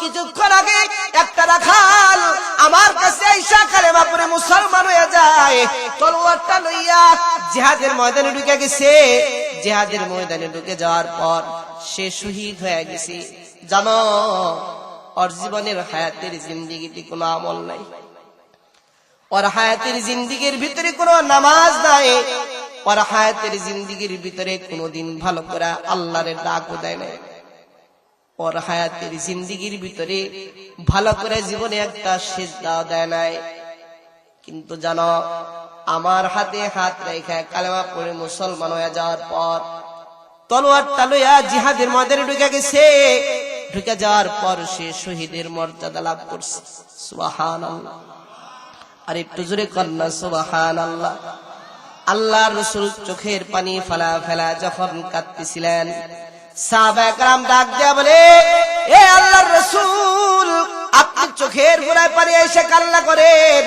A: কিছুক্ষণ আগে একটা রাখাল আমার কাছে আইসা কালেমা পড়ে মুসলমান হয়ে যায়, তলোয়ারটা লইয়া জিহাদের ময়দানে ঢুকে গেছে। জিহাদের ময়দানে ঢুকে যাওয়ার পর সে শহীদ হয়ে গেছে। জানো, ওর জীবনের হায়াতের জিন্দেগিতে কোনো আমল নাই, ওর হায়াতের জিন্দেগির ভিতরে কোনো নামাজ নাই, ওর হায়াতের জিন্দেগির ভিতরে কোনোদিন ভালো করে আল্লাহর ডাকও দেয় না, ওর হায়াতের জিন্দেগির ভিতরে ভালো করে জীবনে একটা সিজদা দেয় নাই। কিন্তু জানো, আমার হাতে হাত রেখে কালেমা পড়ে মুসলমান হয়ে যাওয়ার পর তলোয়ারটা লইয়া জিহাদের ময়দানে ঢুকে গেছে। ঢুকে যাওয়ার পর সে শহীদের মর্যাদা লাভ করছে। সুবহানাল্লাহ। আর একটু জোরে কন্যা সুবহানাল্লাহ। আল্লাহর রাসূল চোখের পানি ফেলা ফেলা যখন কাঁদতেছিলেন, সাহাবায়ে কেরাম ডাক দেয়া বলে, এ আল্লাহর রাসূল, আপনি চোখের গোড়ায় পানি এসে কান্না করেন।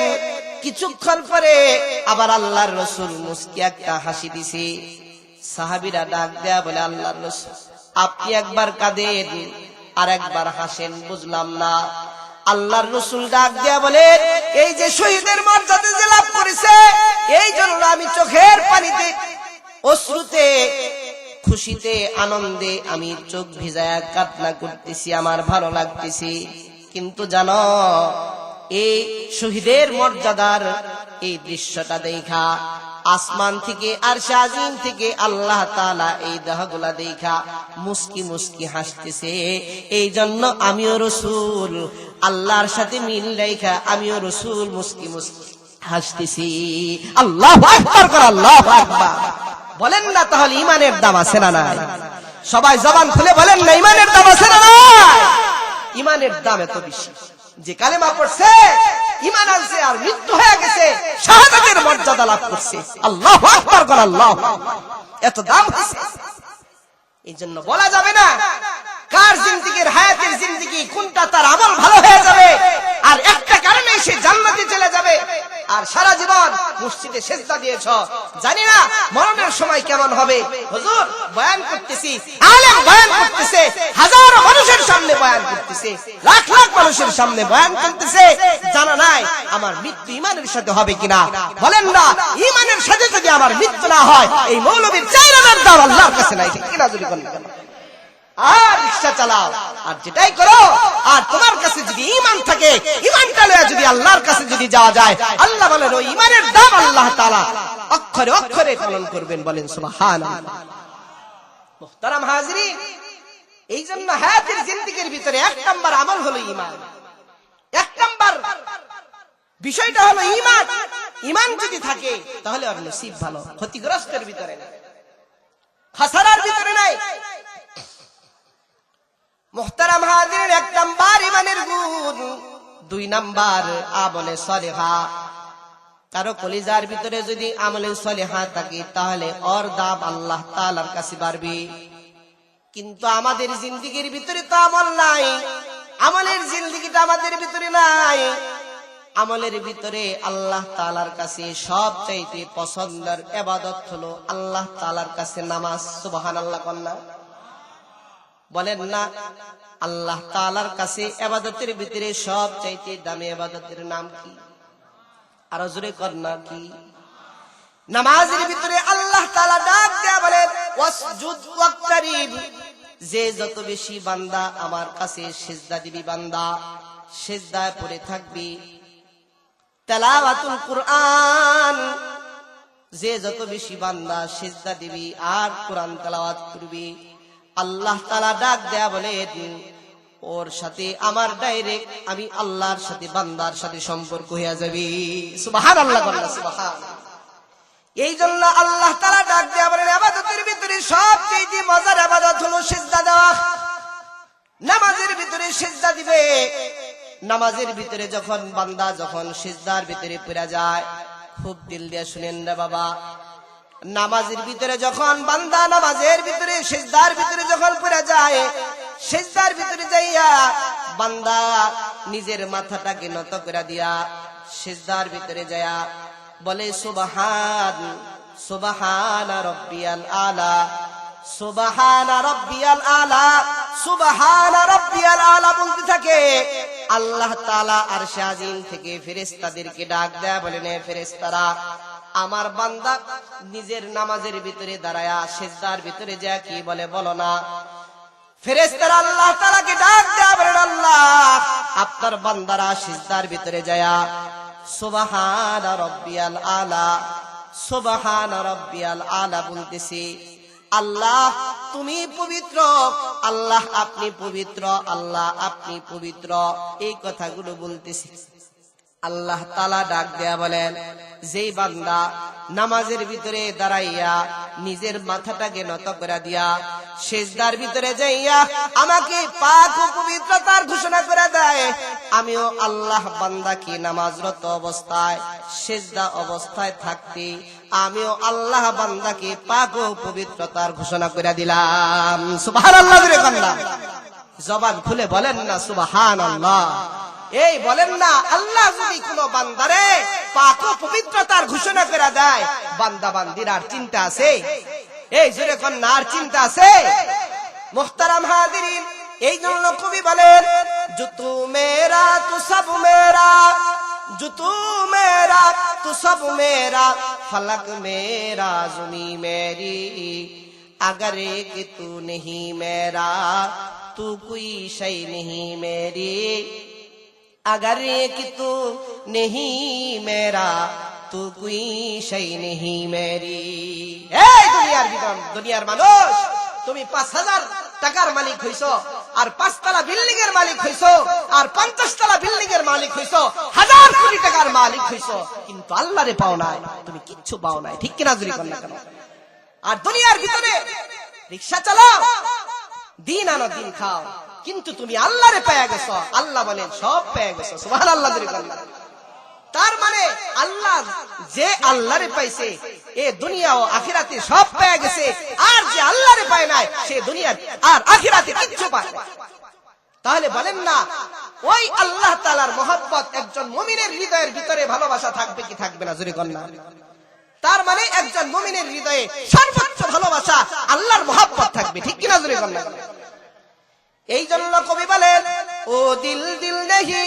A: কিছুক্ষণ পরে আবার আল্লাহর রাসূল মুস্কি একটা হাসি দিছে। সাহাবীরা ডাক দেয়া বলে, আল্লাহর রাসূল, আপনি একবার কাঁদেন আর একবার হাসেন, বুঝলাম না। আল্লাহর রাসূল ডাক দেয়া বলে, এই যে শহীদের মর্যাদা যে লাভ করেছে, এই জন্য আমি চোখের পানিতে, অশ্রুতে, খুশিতে, আনন্দে আমি চোখ ভিজায়া কান্না করতেছি, আমার ভালো লাগতেছি। কিন্তু জানো, এই শহীদের মর্যাদার এই দৃশ্যটা দেখা আসমান থেকে আরশে আজিম থেকে আল্লাহ তাআলা এই দেহগুলা দেখা মুস্কি মুস্কি হাসতেছে। এই জন্য আমিও রাসূল, আল্লাহর সাথে মিল রেখা আমিও রাসূল মুস্কি মুস্কি হাসতেছি। আল্লাহু আকবার করে, আল্লাহু আকবার বলেন না, তাহলে ঈমানের দাম আছে না নাই? সবাই জবান খুলে বলেন না, ঈমানের দাম আছে না নাই? ঈমানের দাম এত বেশি যে কালেমা পড়ছে, ঈমান আনছে আর মৃত্যু হয়ে গেছে, শাহাদাতের মর্যাদা লাভ করছে। আল্লাহু আকবার করে, আল্লাহু আকবার। এত দাম আছে। এই জন্য বলা যাবে না কার জিন্দেগির, হায়াতের জিন্দেগি কোনটা তার আমল ভালো হয়ে যাবে আর একটা কারণে সে জান্নাতে চলে যাবে, আর সারা জীবন মসজিদে সিজদা দিয়েছ, জানি না মরণের সময় কেমন হবে। হুজুর বয়ান করতেছি, আলেম বয়ান করতেছে, হাজারো মানুষের সামনে বয়ান করতেছে, লাখ লাখ মানুষের সামনে বয়ান করতেছে, জানা নাই আমার মৃত্যু ঈমানের সাথে হবে কিনা। বলেন না, ঈমানের সাথে যদি আমার মৃত্যু না হয়, এই মৌলবীর চাইরানার দাম আল্লাহর কাছে নাই, ঠিক কিনা? যদি বলেন কেন? আর রিকশা চালাও আর যেটাই করো, আর তোমার কাছে যদি ঈমান থাকে, ঈমানটা লয়ে যদি আল্লাহর কাছে যদি যাওয়া যায়, আল্লাহ বলেন ওই ঈমানের দাম আল্লাহ তাআলা অক্ষরে অক্ষরে পালন করবেন। বলেন সুবহানাল্লাহ। মুহতারাম হাজিরিন, এই জন্য হায়াতের জিন্দেগির ভিতরে এক নাম্বার আমল হলো ঈমান। এক নাম্বার বিষয়টা হলো ঈমান। ঈমান যদি থাকে তাহলে আর নসিব ভালো, ক্ষতিগ্রস্তের ভিতরে না, খাসারার ভিতরে নাই। মুহতারাম হাজিরিন, এক নাম্বার ঈমানের গুণ। দুই নাম্বার আমলে সলিহা। কারো কলিজার ভিতরে যদি আমলে সলিহা থাকে তাহলে ওর দাম আল্লাহ তাআলার কাছে বাড়বে। কিন্তু আমাদের জিন্দেগির ভিতরে তো আমল নাই, আমলের জিন্দেগিটা আমাদের ভিতরে নাই। আমলের ভিতরে আল্লাহ তাআলার কাছে সবচাইতে পছন্দের ইবাদত হলো আল্লাহ তাআলার কাছে নামাজ। সুবহানাল্লাহ কন্যা বলেন না, আল্লাহ তাআলার কাছে ইবাদতের ভিতরে সবচাইতে দামি ইবাদতের নাম কি? আরো জোরে কন্যা কি? নামাজের ভিতরে আল্লাহ তাআলা ডাক দেয়া বলেন, ওয়াসজুদ ওয়াক্তারিব। যে যত বেশি বান্দা আমার কাছে সিজদা দিবি, বান্দা সিজদায় পড়ে থাকবি, তেলাওয়াতুল কুরআন, যে যত বেশি বান্দা সিজদা দিবি আর কোরআন তেলাওয়াত করবি, আল্লাহ তাআলা ডাক দেয়া বলেন ওর সাথে আমার ডাইরেক্ট আমি আল্লাহর সাথে বান্দার সাথে সম্পর্ক হয়ে যাবে। সুবহানাল্লাহ বলেন, সুবহানাল্লাহ। এই জন্য আল্লাহ তাআলা ডাক দেয়া বলেন, ইবাদতের ভিতরে সবচেয়ে মজার ইবাদত হলো সিজদা দেওয়া। নামাজের ভিতরে সিজদা দিবে। নামাজের ভিতরে যখন বান্দা যখন সিজদার ভিতরে পড়ে যায়, খুব দিল দিয়ে শুনেন রে বাবা, নামাজের ভিতরে যখন বান্দা নামাজের ভিতরে সিজদার ভিতরে যখন পড়ে যায়, সিজদার ভিতরে যাইয়া বান্দা নিজের মাথাটাকে নত করে দিয়া সিজদার ভিতরে যায়া বলে সুবহান সুবহানা রাব্বিয়াল আলা, সুবহানা রাব্বিয়াল আলা, সুবহানা রাব্বিয়াল আলা বলতে থাকে। আল্লাহ তাআলা আরশে আজিম থেকে ফেরেশতাদেরকে ডাক দেয়া বলেন, ফেরেশতারা আমার বান্দা নিজের নামাজের ভিতরে দাঁড়ায়া সিজদার ভিতরে যায় কি বলে বলো না। ফেরেশতারা আল্লাহ তাআলাকে ডাক দেয়া বলেন, আল্লাহ আপনার বান্দারা সিজদার ভিতরে যায়া সুবহানা রাব্বিয়াল আলা, সুবহান রাব্বিয়াল আলা বলতেছি। আল্লাহ তুমি পবিত্র, আল্লাহ আপনি পবিত্র, আল্লাহ আপনি পবিত্র, এই কথাগুলো বলতেছি। আল্লাহ তাআলা ডাক দেয়া বলেন, যেই বান্দা নামাজের ভিতরে দাঁড়াইয়া নিজের মাথাটাকে নত করে দিয়া সিজদার ভিতরে যাইয়া আমাকে পাক ও পবিত্রতার ঘোষণা করে দেয়, আমিও আল্লাহ বান্দাকে নামাজরত অবস্থায় সিজদা অবস্থায় থাকতে আমিও আল্লাহ বান্দাকে পাক ও পবিত্রতার ঘোষণা করে দিলাম। সুবহানাল্লাহ জোরে বললাম। জবান খুলে বলেন না সুবহানাল্লাহ। এই বলেন না, আল্লাহ যদি কোনো বান্দারে পাক ও পবিত্রতার ঘোষণা করে দেয়, বান্দা বান্দির আর চিন্তা আছে? এই জোরে কোন না, আর চিন্তা আছে? মুহতারাম হাজিরিন, এই জন্য কবি বলেন, जो तू मेरा तू सब मेरा, जो तू मेरा तू सब मेरा, फलक मेरा ज़मीं मेरी, अगर एक तू नहीं मेरा तू कोई शय नहीं मेरी, अगर एक तू नहीं मेरा तू कोई शय नहीं मेरी। এই দুনিয়ার মানুষ, তুমি ৫,০০০ টাকার মালিক হইছো, আর ৫ তলা বিল্ডিং এর মালিক হইছো, আর ৫০ তলা বিল্ডিং এর মালিক হইছো, ১০০০ কোটি টাকার মালিক হইছো, কিন্তু আল্লাহরে পাও নাই, তুমি কিচ্ছু পাও নাই। ঠিক কিনা জুরি কর না কেন? আর দুনিয়ার ভিতরে রিকশা চালাও, দিন আনো দিন খাও, কিন্তু তুমি আল্লাহরে পেয়ে গেছো। আল্লাহ বলেন সব পেয়ে গেছো। সুবহানাল্লাহ জুরি কর না। তার মানে আল্লাহ, যে আল্লাহরে পাইছে এ দুনিয়া ও আখিরাতে সব পেয়ে গেছে, আর যে আল্লাহরে পায় নাই সে দুনিয়ার আর আখিরাতে কিচ্ছু পায় না। তাহলে বলেন না, ওই আল্লাহ তাআলার মহব্বত একজন মুমিনের হৃদয়ের ভিতরে ভালোবাসা থাকবে কি থাকবে না? জোরে বলেন না। তার মানে একজন মুমিনের হৃদয়ে সর্বোচ্চ ভালোবাসা আল্লাহর মহব্বত থাকবে। ঠিক কিনা? জোরে বলেন না। এই জন্য কবি বলেন, ও দিল দিল নেহি,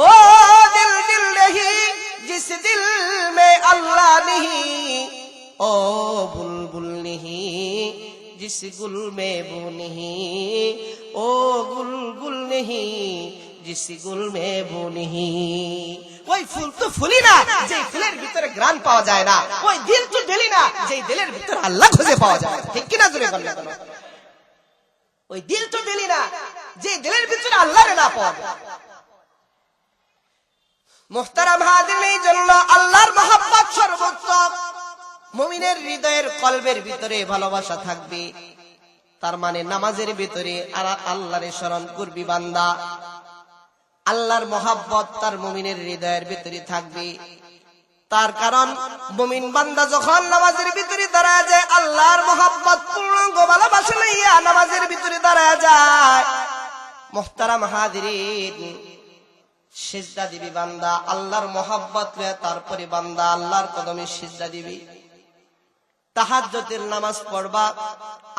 A: ओ दिल दिल नहीं जिस दिल में अल्लाह नहीं, ओ बुलबुल नहीं जिस गुल में वो नहीं, ओ गुल गुल नहीं जिस गुल में वो नहीं। ওই ফুল তো ফুলি না যে ফুলের ভিতরে ঘ্রাণ পাওয়া যায় না, ওই দিল তো দিলি না যে দিলের ভিতরে আল্লাহ খুঁজে পাওয়া যায়। ঠিক কিনা জোরে বলেন না? ওই দিল তো দিলি না যে দিলের ভিতরে আল্লাহরে না পাওয়া যায়। মুহতারাম হাজিরিন, এই জন্য আল্লাহর মহব্বত সর্বোচ্চ। মুমিনের হৃদয়ের কলবের ভিতরে ভালোবাসা থাকবে, তার মানে নামাজের ভিতরে আল্লাহরে স্মরণ করবি বান্দা, আল্লাহর মহব্বত তার মুমিনের হৃদয়ের ভিতরে থাকবে। তার কারণ মুমিন বান্দা যখন নামাজের ভিতরে দাঁড়ায় যায়, আল্লাহর মহব্বত পূর্ণাঙ্গ ভালোবাসা লইয়া নামাজের ভিতরে দাঁড়ায় যায়, মুহতারাম হাজিরিন, সিজদা দিবি বান্দা আল্লাহর মহব্বত লয়ে, তারপরে বান্দা আল্লাহর কদমে সিজদা দিবি। তাহাজ্জুদের নামাজ পড়বা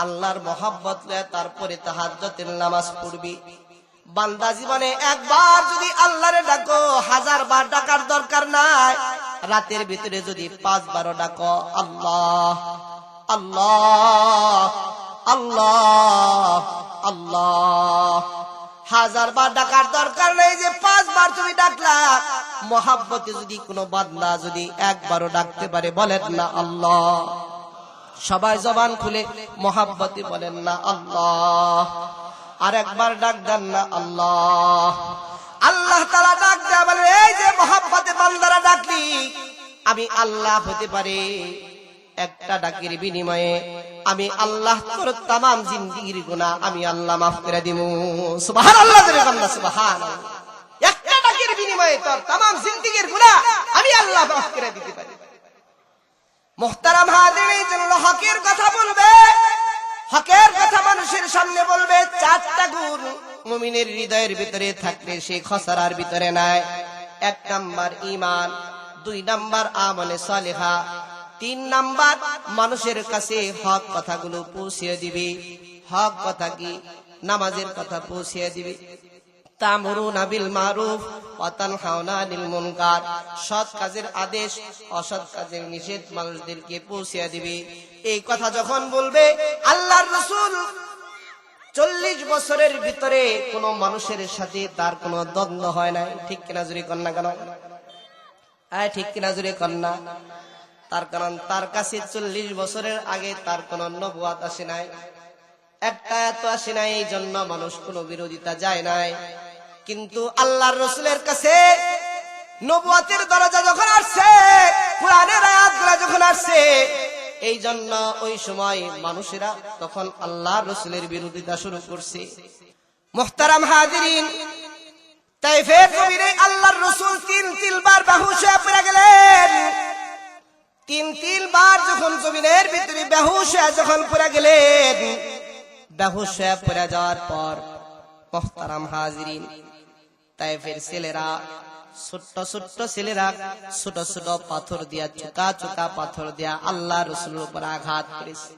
A: আল্লাহর মহব্বত লয়ে, তারপরে তাহাজ্জুদের নামাজ পড়বি। বান্দা জীবনে একবার যদি আল্লাহরে ডাকো, ১০০০ বার ডাকার দরকার নাই। রাতের ভিতরে যদি ৫ বারও ডাকো, আল্লাহ আল্লাহ আল্লাহ আল্লাহ, ১০০০ বার ডাকার দরকার নেই যে ৫ বার তুমি ডাকলা। মহাব্বতে যদি কোনো বান্দা যদি একবারও ডাকতে পারে, বলেন না আল্লাহ। সবাই জবান খুলে মহাব্বতে বলেন না আল্লাহ। আর একবার ডাক দেন না আল্লাহ। আল্লাহ তাআলা ডাক দেয়া বলে, এই যে মহাব্বতে বান্দারা ডাকলি, আমি আল্লাহ হতে পারে একটা ডাকের বিনিময়ে আমি আল্লাহ তোর तमाम জিন্দেগীর গুনাহ আমি আল্লাহ maaf করে দিমু। সুবহানাল্লাহ জোরে বলনা সুবহানাল্লাহ। একটা ডাকের বিনিময়ে তোর तमाम জিন্দেগীর গুনাহ আমি আল্লাহ maaf করে দিতে পারি। মুহতারাম হাজিরিন, এই জন্য হকের কথা বলবে, হকের কথা মানুষের সামনে বলবে। 4টা গুণ মুমিনের হৃদয়ের ভিতরে থাকলে সে খসরার ভিতরে নাই। 1 নাম্বার ঈমান, 2 নাম্বার আমলে সালেহা, 3 নাম্বার মানুষের কাছে হক কথাগুলো পৌঁছে দিবে। হক কথা কি? নামাজের কথা পৌঁছে দিবে। তা'মুরুনা বিল মারুফ ওয়া তানহাউনা আনিল মুনকার, সৎ কাজের আদেশ, অসৎ কাজের নিষেধ মানুষদেরকে পৌঁছে দিবে। এই কথা যখন বলবে, আল্লাহর রাসূল 40 বছরের ভিতরে কোন মানুষের সাথে তার কোনো দ্বন্দ্ব হয় না। ঠিক কিনা জুরি কন্যা কেন? ঠিক কিনা জুরি কন্যা? তার কারণ তার কাছে 40 বছরের আগে তার কোন নবুয়াত আসে নাই, একটা আয়াত আসে নাই, এই জন্য মানুষ কোনো বিরোধিতা যায় নাই। কিন্তু আল্লাহর রাসূলের কাছে নবুয়াতের দরজা যখন আসছে, কোরআনের আয়াতগুলো যখন আসছে, এই জন্য ওই সময় মানুষেরা তখন আল্লাহর রাসূলের বিরোধিতা শুরু করছে। মুহতারাম হাজিরিন, তাইফের জমিনে আল্লাহর রাসূল 3 বার বেহুশ হয়ে পড়ে গেলেন। 3 বার যখন জমিনের ভিতরে বেহুশ হয়ে যখন পড়ে গেলেন, বেহুশ হয়ে পড়ে যাওয়ার পর মুহতারাম হাজিরিন, তাইফের ছেলেরা, ছোট্ট ছোট্ট ছেলেরা ছোট ছোট পাথর দিয়া, চোকা চোকা পাথর দিয়া আল্লাহ রাসূলের উপর আঘাত করেছে।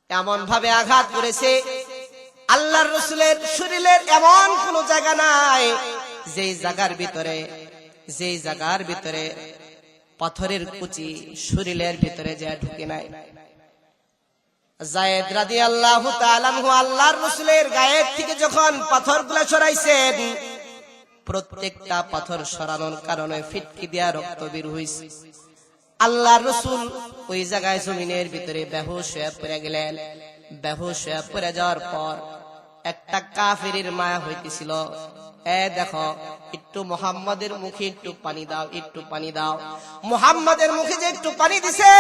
A: এমন ভাবে আঘাত করেছে, আল্লাহর রাসূলের শরীরের এমন কোন জায়গা নাই যেই জায়গার ভিতরে পাথরের কুচি শরীরের ভিতরে যা ঢুকে নাই। যায়েদ রাদিয়াল্লাহু তাআলা আনহু আল্লাহর রাসূলের গায়ের থেকে যখন পাথরগুলো সরাইছেন, প্রত্যেকটা পাথর সরানোর কারণে ফিটকি দিয়া রক্ত বের হইছে। আল্লাহর রাসূল ওই জায়গায় জমিনের ভিতরে বেহুশ হয়ে পড়ে গেলেন। বেহুশ হয়ে পড়ে যাওয়ার পর একটা কাফিরের মায়া হইতেছিল, দেখো একটু মুহাম্মাদের মুখে একটু পানি দাও, একটু পানি দাও। মুহাম্মাদের মুখে যে একটু পানি দিছে,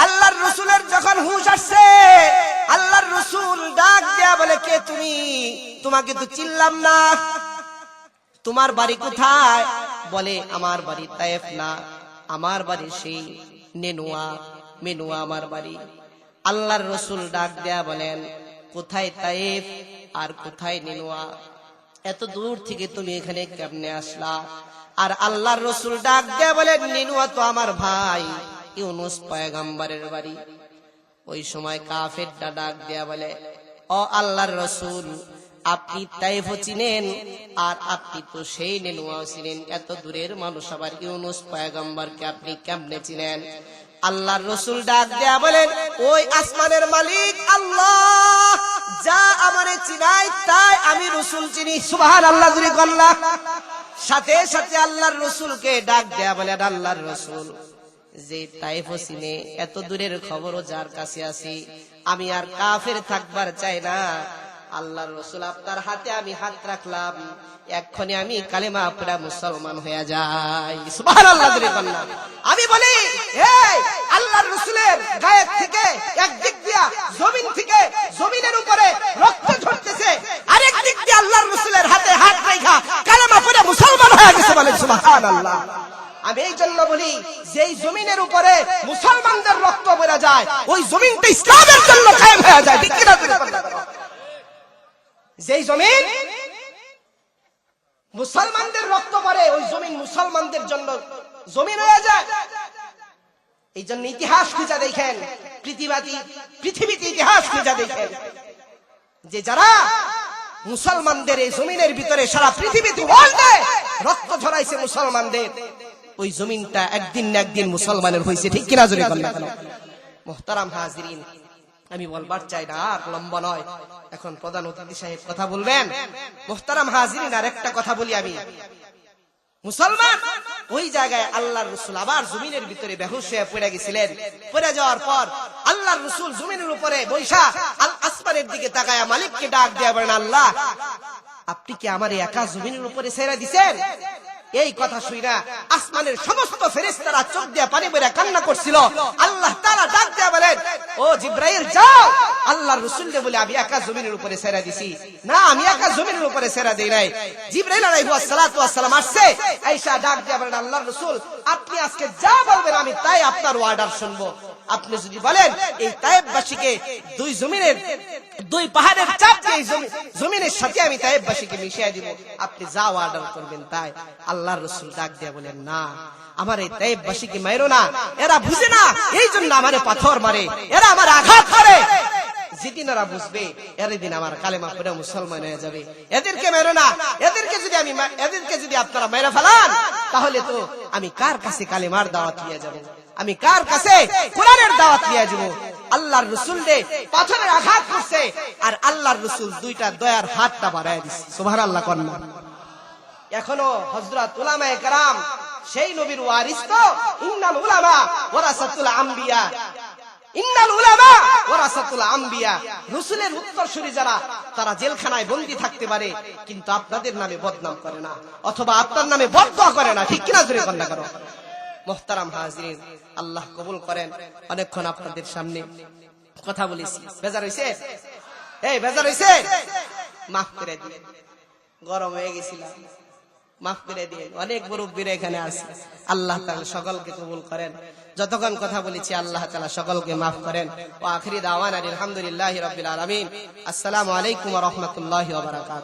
A: আল্লাহর রাসূলের যখন হুঁশ আসছে, আল্লাহর রাসূল ডাক দেয়া বলে, কে তুমি? তোমাকে তো চিনলাম না। তোমার বাড়ি কোথায়? বলে, আমার বাড়ি তায়েফ না, আমার বাড়ি সেই মেনুয়া আমার বাড়ি। আল্লাহর রাসূল ডাক দেয়া বলেন, কোথায় তায়েফ আর কোথায় নেনুয়া? এত দূর থেকে তুমি এখানে কেমনে আসলা? আর আল্লাহর রাসূল ডাক দেয়া বলেন, নেনুয়া তো আমার ভাই ইউনূস পয়গম্বরের বাড়ি। ওই সময় কাফেরটা ডাক দেয়া বলে, ও আল্লাহর রাসূল, আপনি তায়েফও চিনেন আর আপনি তো সেই নেনুয়াও চিনেন, এত দূরের মানুষ আবার ইউনূস পয়গম্বরকে আপনি কেমনে চিনেন? আল্লাহর রাসূল ডাক দেয়া বলেন, ওই আসমানের মালিক আল্লাহ যা আমারে চিনায় তাই আমি রাসূল চিনি। সুবহানাল্লাহ, জোরে বললা। সাথে সাথে আল্লাহর রাসূলকে ডাক দেয়া বলেন, আল্লাহর রাসূল যে তায়েফও চিনে, এত দূরের খবরও যার কাছে আছে, আমি আর কাফের থাকবার চাই না। আল্লাহর রাসূল আপনার হাতে আমি হাত রাখলাম, এক্ষুনি আমি কালেমা পড়ে মুসলমান হয়ে যাই। সুবহানাল্লাহ, জোরে বললা। আমি বলি, এই আল্লাহর রাসূলের গায়ের থেকে একদিক দিয়া জমিনের উপরে রক্ত ঝরতেছে, আরেক দিক দিয়ে আল্লাহর রাসূলের হাতে হাত রাখা কালেমা পড়ে মুসলমান হয়ে গেছে। বলেন সুবহানাল্লাহ। আমি এই জন্য বলি, যেই জমিনের উপরে মুসলমানদের রক্ত বেরা যায়, ওই জমিনটা ইসলামের জন্য কায়েম হয়ে যায়। ঠিক কি না? যেই জমিন মুসলমানদের রক্ত পড়ে, ওই জমিন মুসলমানদের জন্য জমিন হয়ে যায়। এই জন্য ইতিহাস খুঁজে দেখেন, পৃথিবীতে ইতিহাস খুঁজে দেখেন, যে যারা মুসলমানদের এই জমিনের ভিতরে সারা পৃথিবীতে রক্ত ঝরাইছে মুসলমানদের, ওই জমিনটা একদিন না একদিন মুসলমানের হয়েছে। ঠিক কিনা? জোরে বলেন। মুহতারাম হাজিরিন, আমি বলবার চাই না, আর লম্বা নয়, এখন প্রধান অতিথি সাহেব কথা বলবেন। মুহতারাম হাজিরিন, আর একটা কথা বলি আমি। মুসলমান ওই জায়গায় আল্লাহর রাসূল আবার জমিনের ভিতরে বেহুশ হয়ে পড়ে গেছিলেন। পড়ে যাওয়ার পর আল্লাহর রাসূল জমিনের উপরে বৈশা আসমানের দিকে তাকায়া মালিককে ডাক দেয়া বলেন, আল্লাহ আপনি কি আমার একা জমিনের উপরে ছেড়ে দিছেন? এই কথা শুইনা আসমানের সমস্ত ফেরেশতারা চোখ দিয়ে পানি বেরা কান্না করছিল। আল্লাহ তাআলা ডাক দেয়া বলেন, ও জিবরাইল যাও, আল্লাহর রাসূলকে বলে আমি একা জমিনের উপরে ছেড়ে দিছি। না, আমি একা জমিনের উপরে ছেড়ে দেই নাই। জিবরাইল আলাইহিস সালাতু ওয়াস সালাম আসছে, আয়েশা ডাক দেয়া বলেন, আল্লাহর রাসূল আপনি আজকে যা বলবেন আমি তাই আপনার অর্ডার শুনবো। আপনি যদি বলেন এই তায়েফবাসীকে দুই পাহাড়ের চাপ দিয়ে জমিনের সাথে আমি তায়েফবাসীকে মিশিয়ে দিব, আপনি যা অর্ডার করবেন তাই। আল্লাহর রাসূল ডাক দেয়া বলেন, না, আমার এই তায়েফবাসীকে মাইরো না, এরা বুঝে না, এই জন্য আমারে পাথর মারে, এরা আমার আঘাত করে। যেদিন ওরা বুঝবে, এদিন আমার কালেমা পড়ে মুসলমান হয়ে যাবে। এদেরকে মেরো না, এদেরকে যদি আপনারা মেরে ফেলান, তাহলে তো আমি কার কাছে কালেমার দাওয়াত নিয়ে যাব? আমি কার কাছে কোরআনের দাওয়াত নিয়ে যাব? আল্লাহর রাসূল রে পাথরের আঘাত করছে, আর আল্লাহর রাসূল দুইটা দয়ার হাতটা বাড়ায় দিচ্ছে। সুবহানাল্লাহ কন্যা। এখনো হযরত উলামায়ে কেরাম সেই নবীর ওয়ারিস তো ইন্নাল উলামা ওয়ারাসাতুল আম্বিয়া, ইন্নাল উলামা ওয়ারাসাতুল আম্বিয়া। রাসূলের উত্তরসূরি যারা তারা জেলখানায় বন্দী থাকতে পারে কিন্তু আপনাদের নামে বদনাম করে না অথবা আপনার নামে বদদোয়া করে না, ঠিক কিনা জোরে কন্যা করো। মুহতারাম হাজিরিন, আল্লাহ কবুল করেন। অনেকক্ষণ আপনাদের সামনে কথা বলেছি, বেজার হইছে? এই বেজার হইছে? মাফ করে দিন, গরম হয়ে গেছিলাম, মাফ করে দিয়ে। অনেক মুরব্বীরা এখানে আছে, আল্লাহ তাআলা সকলকে কবুল করেন। যতক্ষণ কথা বলেছি আল্লাহ তাআলা সকলকে মাফ করেন। ওয়া আখিরি দাওয়ানা আলহামদুলিল্লাহি রাব্বিল আলামিন। আসসালামু আলাইকুম ওয়া রাহমাতুল্লাহি ওয়া বারাকাতুহু।